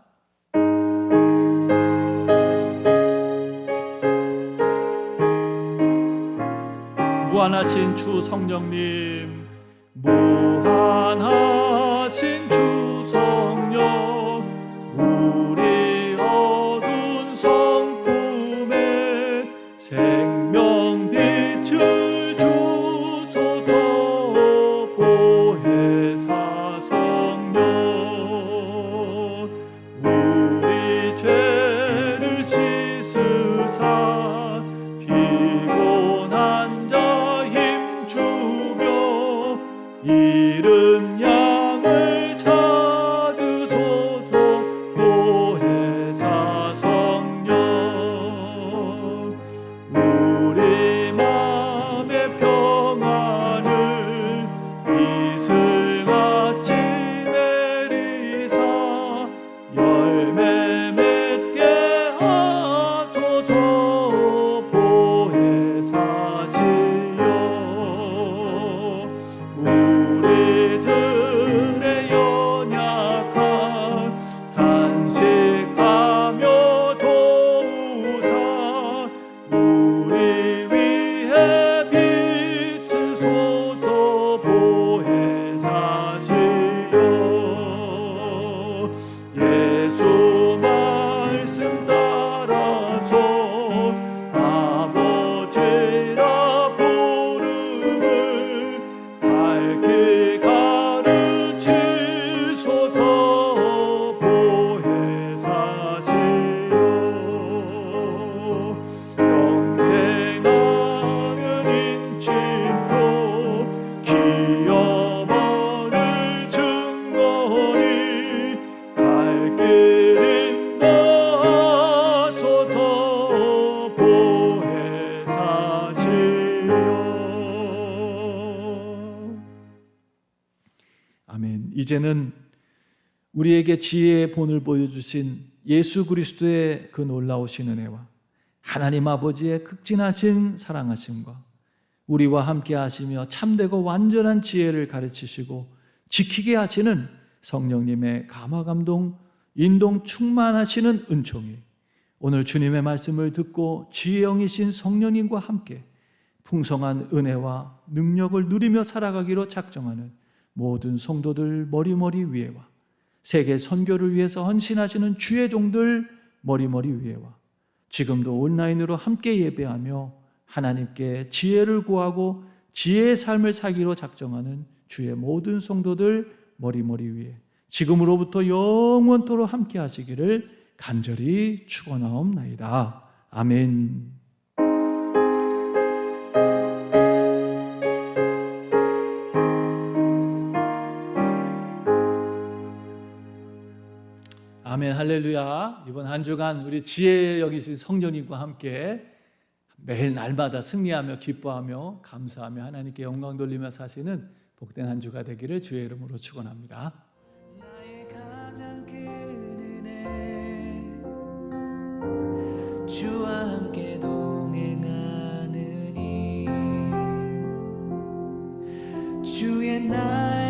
무한하신 주 성령님, 무한하신 주 성령, 우리 어두운 성품에 생명빛을 주소서. 보혜사 성령, 우리 죄를 씻으사 피곤한 자 힘주며 잃은 양을 찾으소서. 보혜사 성령, 우리 맘의 평안을 이슬같이 내리사 열매 맺게 하소서. 보혜사시여, 우리들의 연약한 탄식하며 도우사 우리 위해 비추소서. 보혜사시여, 예수 말씀 따라서 아버지라 부름을 밝히 가르치소서. 보혜사시여, 영생하면 인침표 기업원을 증거니 갈 길 인도하소서. 보혜사시여. 아멘. 이제는 우리에게 지혜의 본을 보여주신 예수 그리스도의 그 놀라우신 은혜와 하나님 아버지의 극진하신 사랑하심과 우리와 함께 하시며 참되고 완전한 지혜를 가르치시고 지키게 하시는 성령님의 감화감동, 인동 충만하시는 은총이 오늘 주님의 말씀을 듣고 지혜의 영이신 성령님과 함께 풍성한 은혜와 능력을 누리며 살아가기로 작정하는 모든 성도들 머리머리 위에와 세계 선교를 위해서 헌신하시는 주의 종들 머리머리 위에와 지금도 온라인으로 함께 예배하며 하나님께 지혜를 구하고 지혜의 삶을 살기로 작정하는 주의 모든 성도들 머리머리 위에 지금으로부터 영원토록 함께 하시기를 간절히 축원하옵나이다. 아멘. 아멘. 할렐루야. 이번 한 주간 우리 지혜 여기신 성령님과 함께 매일 날마다 승리하며 기뻐하며 감사하며 하나님께 영광 돌리며 사시는 복된 한 주가 되기를 주의 이름으로 축원합니다. 나의 가장 큰 은혜 주와 함께 동행하느니 주의 날